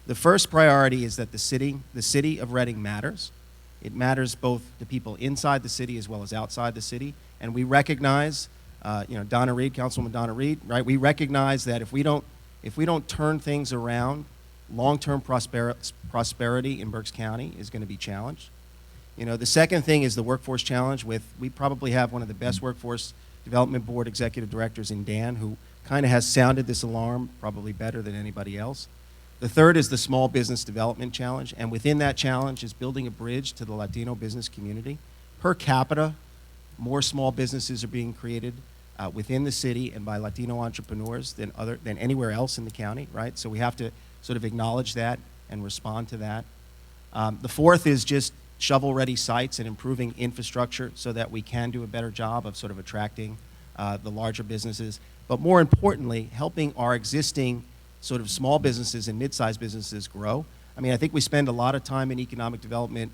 The first priority is that the city of Reading matters. It matters both to people inside the city as well as outside the city. And we recognize, Donna Reed, Councilwoman Donna Reed, right? We recognize that if we don't turn things around, long-term prosperity in Berks County is going to be challenged. The second thing is the workforce challenge. We probably have one of the best workforce development board executive directors in Dan, who kind of has sounded this alarm probably better than anybody else. The third is the small business development challenge, and within that challenge is building a bridge to the Latino business community. Per capita, more small businesses are being created within the city and by Latino entrepreneurs than anywhere else in the county, right? So we have to sort of acknowledge that and respond to that. The fourth is just shovel-ready sites and improving infrastructure so that we can do a better job of sort of attracting the larger businesses. But more importantly, helping our existing sort of small businesses and mid-sized businesses grow. I mean, I think we spend a lot of time in economic development,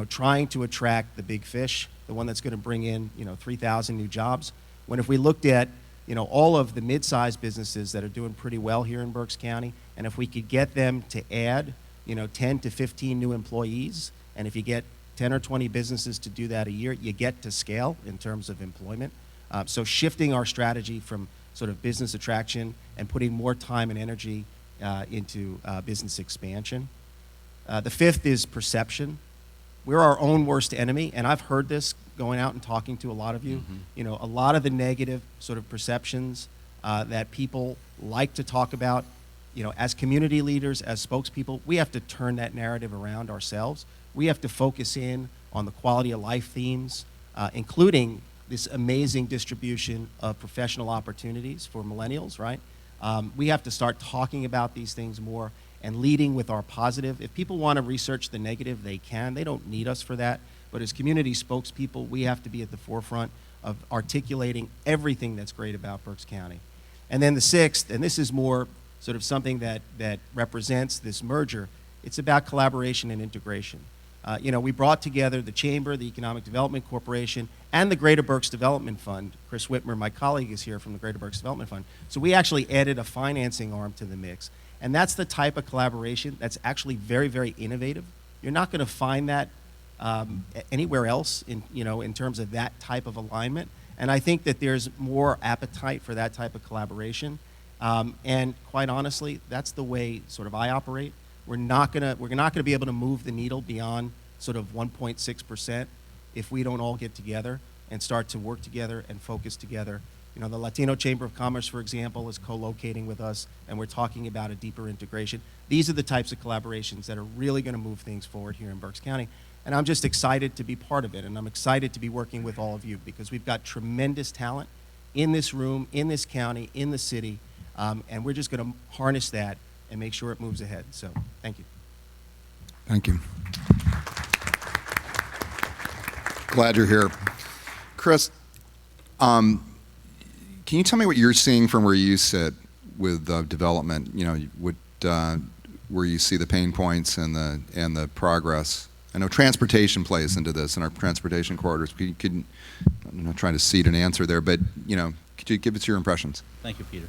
trying to attract the big fish, the one that's going to bring in, 3,000 new jobs. When if we looked at, all of the mid-sized businesses that are doing pretty well here in Berks County, and if we could get them to add, 10 to 15 new employees, and if you get 10 or 20 businesses to do that a year, you get to scale in terms of employment. So shifting our strategy from sort of business attraction and putting more time and energy into business expansion. The fifth is perception. We're our own worst enemy, and I've heard this going out and talking to a lot of you. Mm-hmm. A lot of the negative sort of perceptions that people like to talk about, as community leaders, as spokespeople, we have to turn that narrative around ourselves. We have to focus in on the quality of life themes, including this amazing distribution of professional opportunities for millennials, right? We have to start talking about these things more and leading with our positive. If people want to research the negative, they can. They don't need us for that. But as community spokespeople, we have to be at the forefront of articulating everything that's great about Berks County. And then the sixth, and this is more sort of something that represents this merger, it's about collaboration and integration. We brought together the Chamber, the Economic Development Corporation, and the Greater Berks Development Fund. Chris Whitmer, my colleague, is here from the Greater Berks Development Fund. So we actually added a financing arm to the mix. And that's the type of collaboration that's actually very, very innovative. You're not going to find that anywhere else in terms of that type of alignment. And I think that there's more appetite for that type of collaboration. And quite honestly, that's the way sort of I operate. We're not gonna be able to move the needle beyond sort of 1.6% if we don't all get together and start to work together and focus together. The Latino Chamber of Commerce, for example, is co-locating with us, and we're talking about a deeper integration. These are the types of collaborations that are really going to move things forward here in Berks County. And I'm just excited to be part of it, and I'm excited to be working with all of you because we've got tremendous talent in this room, in this county, in the city, and we're just going to harness that and make sure it moves ahead. So, thank you. Thank you. Glad you're here. Chris, can you tell me what you're seeing from where you sit with development? Where you see the pain points and the progress. I know transportation plays into this in our transportation corridors. I'm not trying to seed an answer there, but could you give us your impressions? Thank you, Peter.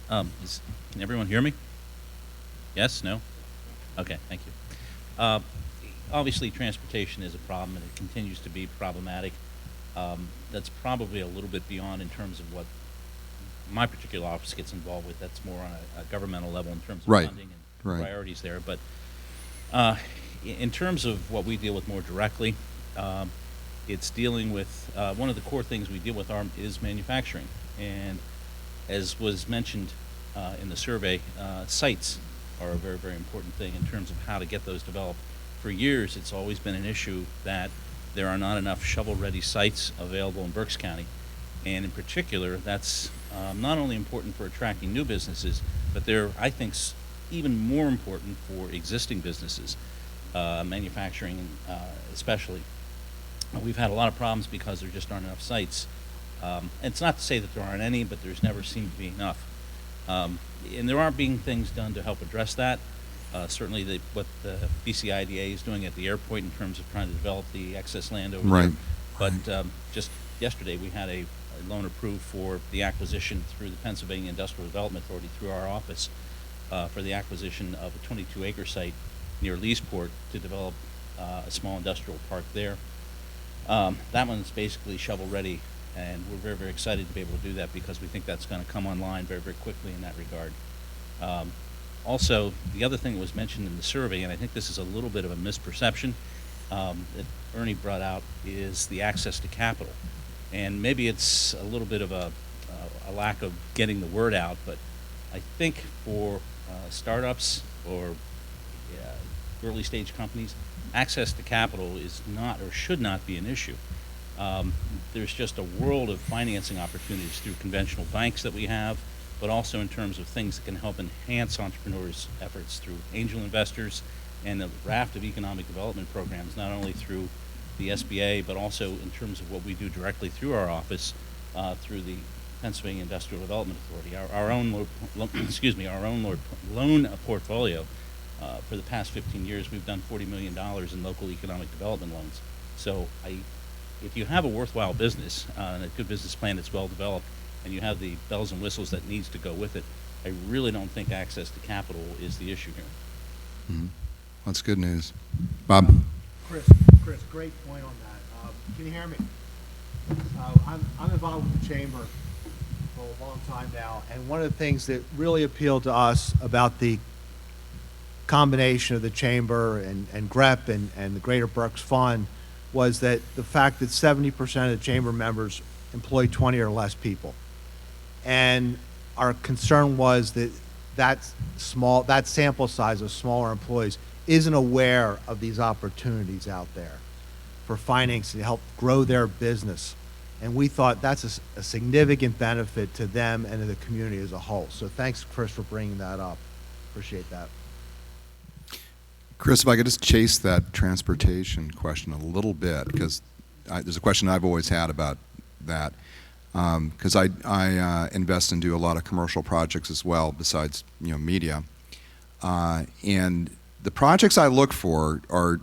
Can everyone hear me? Yes? No? Okay, thank you. Obviously, transportation is a problem, and it continues to be problematic. That's probably a little bit beyond in terms of what my particular office gets involved with. That's more on a governmental level in terms of funding and priorities there. But in terms of what we deal with more directly, it's dealing with one of the core things we deal with is manufacturing. And as was mentioned in the survey, sites are a very, very important thing in terms of how to get those developed. For years, it's always been an issue that there are not enough shovel-ready sites available in Berks County. And in particular, that's not only important for attracting new businesses, but they're, I think, even more important for existing businesses, manufacturing especially. We've had a lot of problems because there just aren't enough sites. And it's not to say that there aren't any, but there's never seemed to be enough. And there are being things done to help address that. Certainly what the BCIDA is doing at the airport in terms of trying to develop the excess land over there. But just yesterday we had a loan approved for the acquisition through the Pennsylvania Industrial Development Authority through our office for the acquisition of a 22-acre site near Leesport to develop a small industrial park there. That one's basically shovel ready, and we're very, very excited to be able to do that because we think that's going to come online very, very quickly in that regard. Also, the other thing that was mentioned in the survey, and I think this is a little bit of a misperception that Ernie brought out, is the access to capital. And maybe it's a little bit of a lack of getting the word out, but I think for startups or early stage companies, access to capital is not or should not be an issue. There's just a world of financing opportunities through conventional banks that we have, but also in terms of things that can help enhance entrepreneurs' efforts through angel investors and a raft of economic development programs, not only through the SBA, but also in terms of what we do directly through our office, through the Pennsylvania Industrial Development Authority. Our own loan portfolio, for the past 15 years, we've done $40 million in local economic development loans. So if you have a worthwhile business and a good business plan that's well developed, and you have the bells and whistles that needs to go with it, I really don't think access to capital is the issue here. Mm-hmm. That's good news. Bob? Chris, great point on that. Can you hear me? I'm involved with the Chamber for a long time now, and one of the things that really appealed to us about the combination of the Chamber and GREP and the Greater Berks Fund was that the fact that 70% of the Chamber members employ 20 or less people. And our concern was that sample size of smaller employees isn't aware of these opportunities out there for financing to help grow their business. And we thought that's a significant benefit to them and to the community as a whole. So thanks, Chris, for bringing that up. Appreciate that. Chris, if I could just chase that transportation question a little bit, because there's a question I've always had about that. Because I invest and do a lot of commercial projects as well, besides media, and the projects I look for are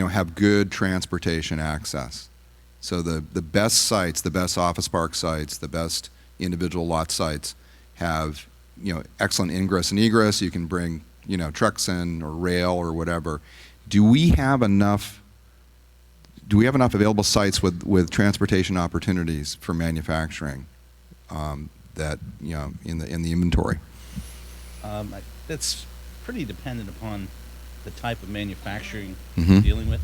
have good transportation access. So the best sites, the best office park sites, the best individual lot sites have, excellent ingress and egress. You can bring, trucks in or rail or whatever. Do we have enough available sites with transportation opportunities for manufacturing that, in the inventory? That's pretty dependent upon the type of manufacturing Mhm. you're dealing with.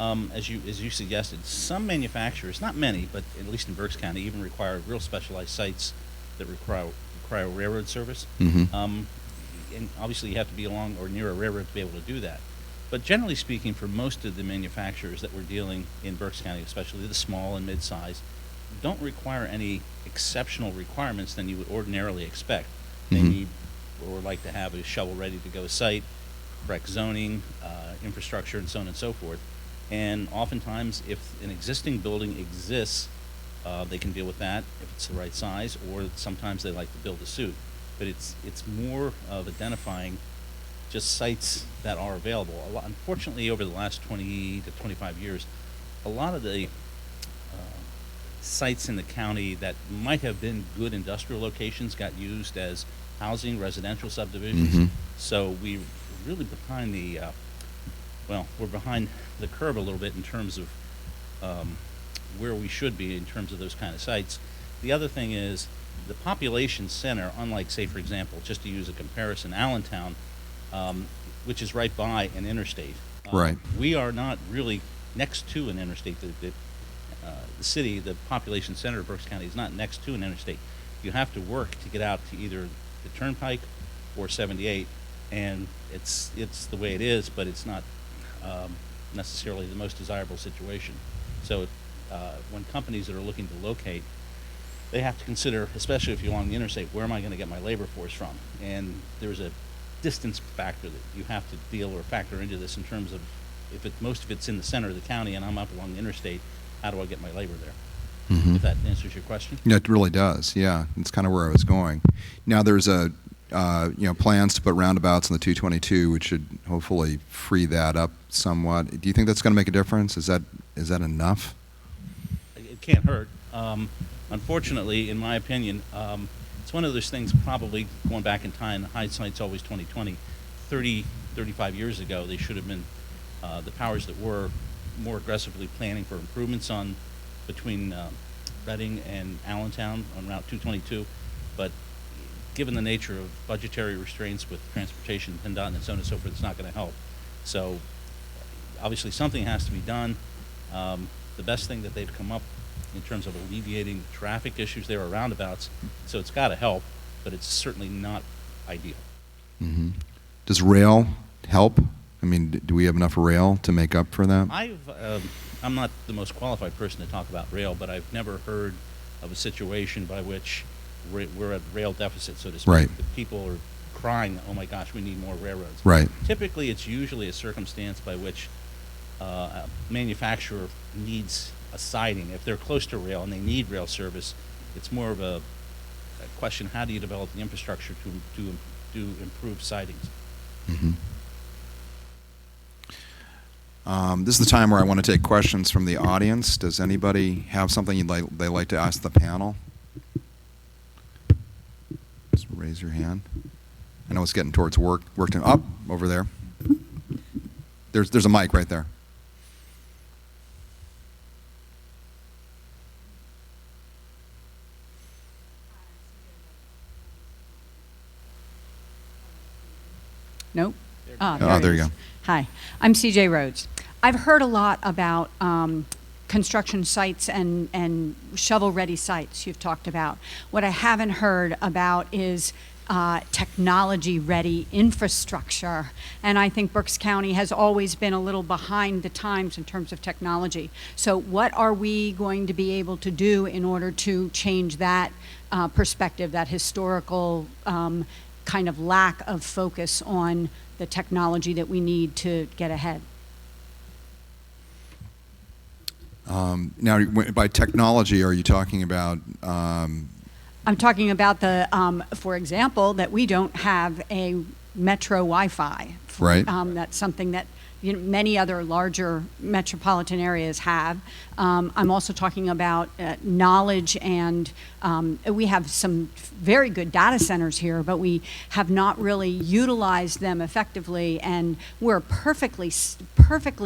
As you suggested, some manufacturers, not many, but at least in Berks County, even require real specialized sites that require railroad service. Mhm. And obviously, you have to be along or near a railroad to be able to do that. But generally speaking, for most of the manufacturers that we're dealing in Berks County, especially the small and mid-size, don't require any exceptional requirements than you would ordinarily expect. They Mhm. need or like to have a shovel-ready to go site, correct zoning, infrastructure, and so on and so forth. And oftentimes, if an existing building exists, they can deal with that if it's the right size, or sometimes they like to build a suit. But it's more of identifying just sites that are available. Unfortunately, over the last 20 to 25 years, a lot of the sites in the county that might have been good industrial locations got used as housing, residential subdivisions. Mhm. So we're really behind we're behind the curve a little bit in terms of where we should be in terms of those kind of sites. The other thing is the population center, unlike, say, for example, just to use a comparison, Allentown, which is right by an interstate. Right. We are not really next to an interstate. The city, the population center of Berks County, is not next to an interstate. You have to work to get out to either the Turnpike or 78, and it's the way it is, but it's not necessarily the most desirable situation. So when companies that are looking to locate, they have to consider, especially if you're along the interstate, where am I going to get my labor force from? And there's a distance factor that you have to deal or factor into this in terms of if most of it's in the center of the county and I'm up along the interstate, how do I get my labor there? Mhm. If that answers your question. Yeah, it really does. Yeah, it's kind of where I was going. Now there's plans to put roundabouts in the 222, which should hopefully free that up somewhat. Do you think that's going to make a difference? Is that enough? It can't hurt. Unfortunately, in my opinion, it's one of those things probably going back in time, hindsight's always 20/20. 35 years ago, they should have been, the powers that were more aggressively planning for improvements between Reading and Allentown on Route 222. But given the nature of budgetary restraints with transportation, PennDOT, and so on and so forth, it's not going to help. So obviously something has to be done. The best thing that they've come up in terms of alleviating the traffic issues there are roundabouts, so it's got to help, but it's certainly not ideal. Hmm. Does rail help? I mean, do we have enough rail to make up for that? I'm not the most qualified person to talk about rail, but I've never heard of a situation by which we're at rail deficit, so to speak. Right. That people are crying, oh my gosh, we need more railroads. Right. Typically, it's usually a circumstance by which a manufacturer needs a siding. If they're close to rail and they need rail service, it's more of a question, how do you develop the infrastructure to improve sidings? Mm-hmm. This is the time where I want to take questions from the audience. Does anybody have something they'd like to ask the panel? Just raise your hand. I know it's getting towards work time. Up over there. There's a mic right there. Nope. Oh, there you go. Hi, I'm CJ Rhodes. I've heard a lot about construction sites and shovel-ready sites you've talked about. What I haven't heard about is technology-ready infrastructure. And I think Berks County has always been a little behind the times in terms of technology. So what are we going to be able to do in order to change that perspective, that historical kind of lack of focus on the technology that we need to get ahead? Now, by technology, are you talking about? I'm talking about for example, that we don't have a metro Wi-Fi. Right. That's something that many other larger metropolitan areas have. I'm also talking about knowledge, and we have some very good data centers here, but we have not really utilized them effectively, and we're perfectly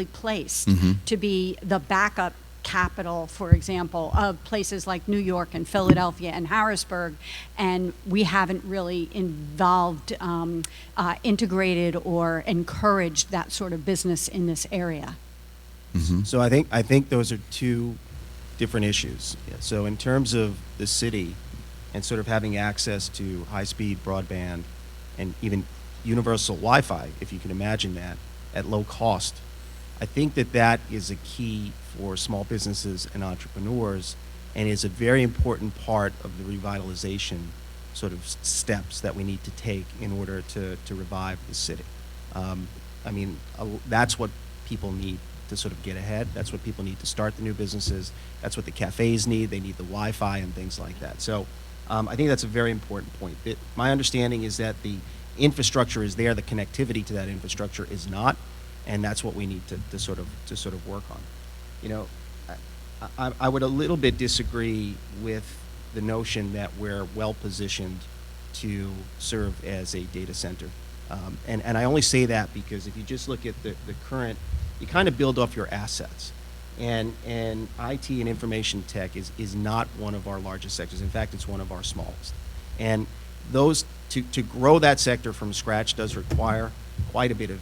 placed to be the backup capital, for example, of places like New York and Philadelphia and Harrisburg, and we haven't really involved, integrated, or encouraged that sort of business in this area. So I think those are two different issues. So in terms of the city and sort of having access to high-speed broadband and even universal Wi-Fi, if you can imagine that, at low cost, I think that is a key for small businesses and entrepreneurs, and is a very important part of the revitalization sort of steps that we need to take in order to revive the city. That's what people need to sort of get ahead. That's what people need to start the new businesses. That's what the cafes need. They need the Wi-Fi and things like that. So I think that's a very important point. My understanding is that the infrastructure is there, the connectivity to that infrastructure is not, and that's what we need to sort of work on. I would a little bit disagree with the notion that we're well positioned to serve as a data center. And I only say that because if you just look at the current, you kind of build off your assets. And IT and information tech is not one of our largest sectors. In fact, it's one of our smallest. And those, to grow that sector from scratch does require quite a bit of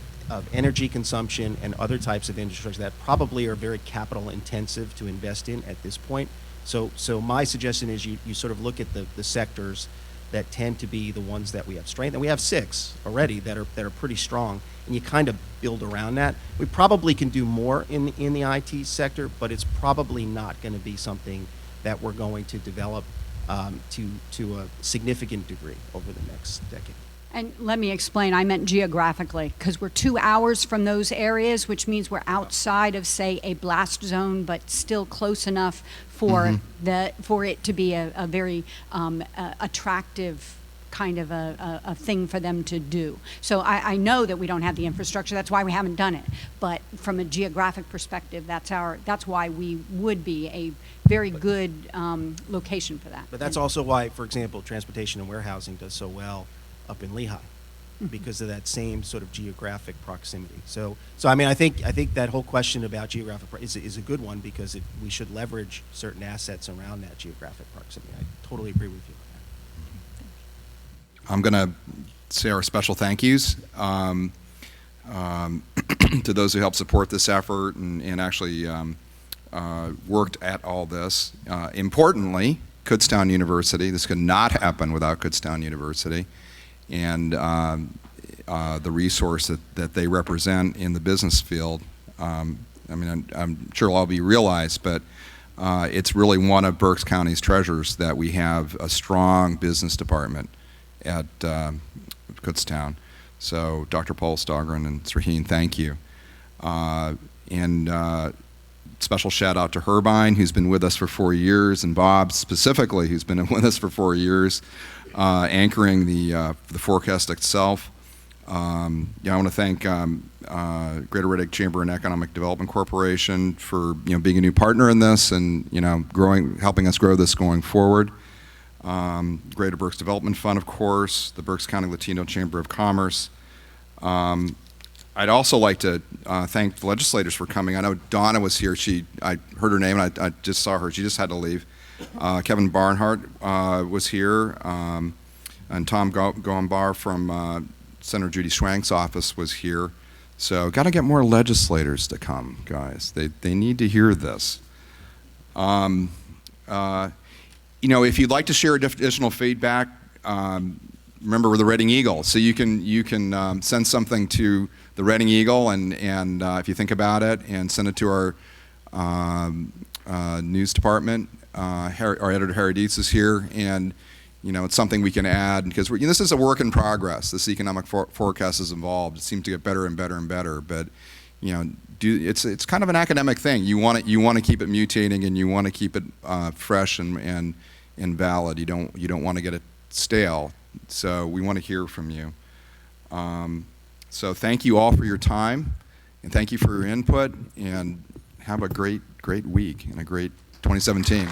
energy consumption and other types of infrastructure that probably are very capital intensive to invest in at this point. So my suggestion is you sort of look at the sectors that tend to be the ones that we have strength, and we have 6 already that are pretty strong, and you kind of build around that. We probably can do more in the IT sector, but it's probably not going to be something that we're going to develop to a significant degree over the next decade. And let me explain, I meant geographically, because we're 2 hours from those areas, which means we're outside of, say, a blast zone, but still close enough for for it to be a very attractive kind of a thing for them to do. So I know that we don't have the infrastructure, that's why we haven't done it. But from a geographic perspective, that's why we would be a very good location for that. But that's also why, for example, transportation and warehousing does so well up in Lehigh, because of that same sort of geographic proximity. So I mean, I think that whole question about geographic is a good one, because we should leverage certain assets around that geographic proximity. I totally agree with you on that. I'm going to say our special thank yous to those who helped support this effort and actually worked at all this. Importantly, Kutztown University. This could not happen without Kutztown University and the resource that they represent in the business field. I'm sure it'll all be realized, but it's really one of Berks County's treasures that we have a strong business department at Kutztown. So Dr. Polstagren and Sraheen, thank you. And special shout out to Herbine, who's been with us for 4 years, and Bob specifically, who's been with us for 4 years, anchoring the forecast itself. I want to thank Greater Red Egg Chamber and Economic Development Corporation for being a new partner in this and helping us grow this going forward. Greater Berks Development Fund, of course, the Berks County Latino Chamber of Commerce. I'd also like to thank the legislators for coming. I know Donna was here. I heard her name, and I just saw her. She just had to leave. Kevin Barnhart was here, and Tom Goembar from Senator Judy Schwank's office was here. So got to get more legislators to come, guys. They need to hear this. If you'd like to share additional feedback, remember we're the Reading Eagle, so you can send something to the Reading Eagle, and if you think about it, and send it to our news department. Our editor Harry Dietz is here, and it's something we can add, because this is a work in progress. This economic forecast is evolved. It seems to get better and better and better, but it's kind of an academic thing. You want to keep it mutating, and you want to keep it fresh and valid. You don't want to get it stale. So we want to hear from you. So thank you all for your time, And thank you for your input, and have a great week and a great 2017.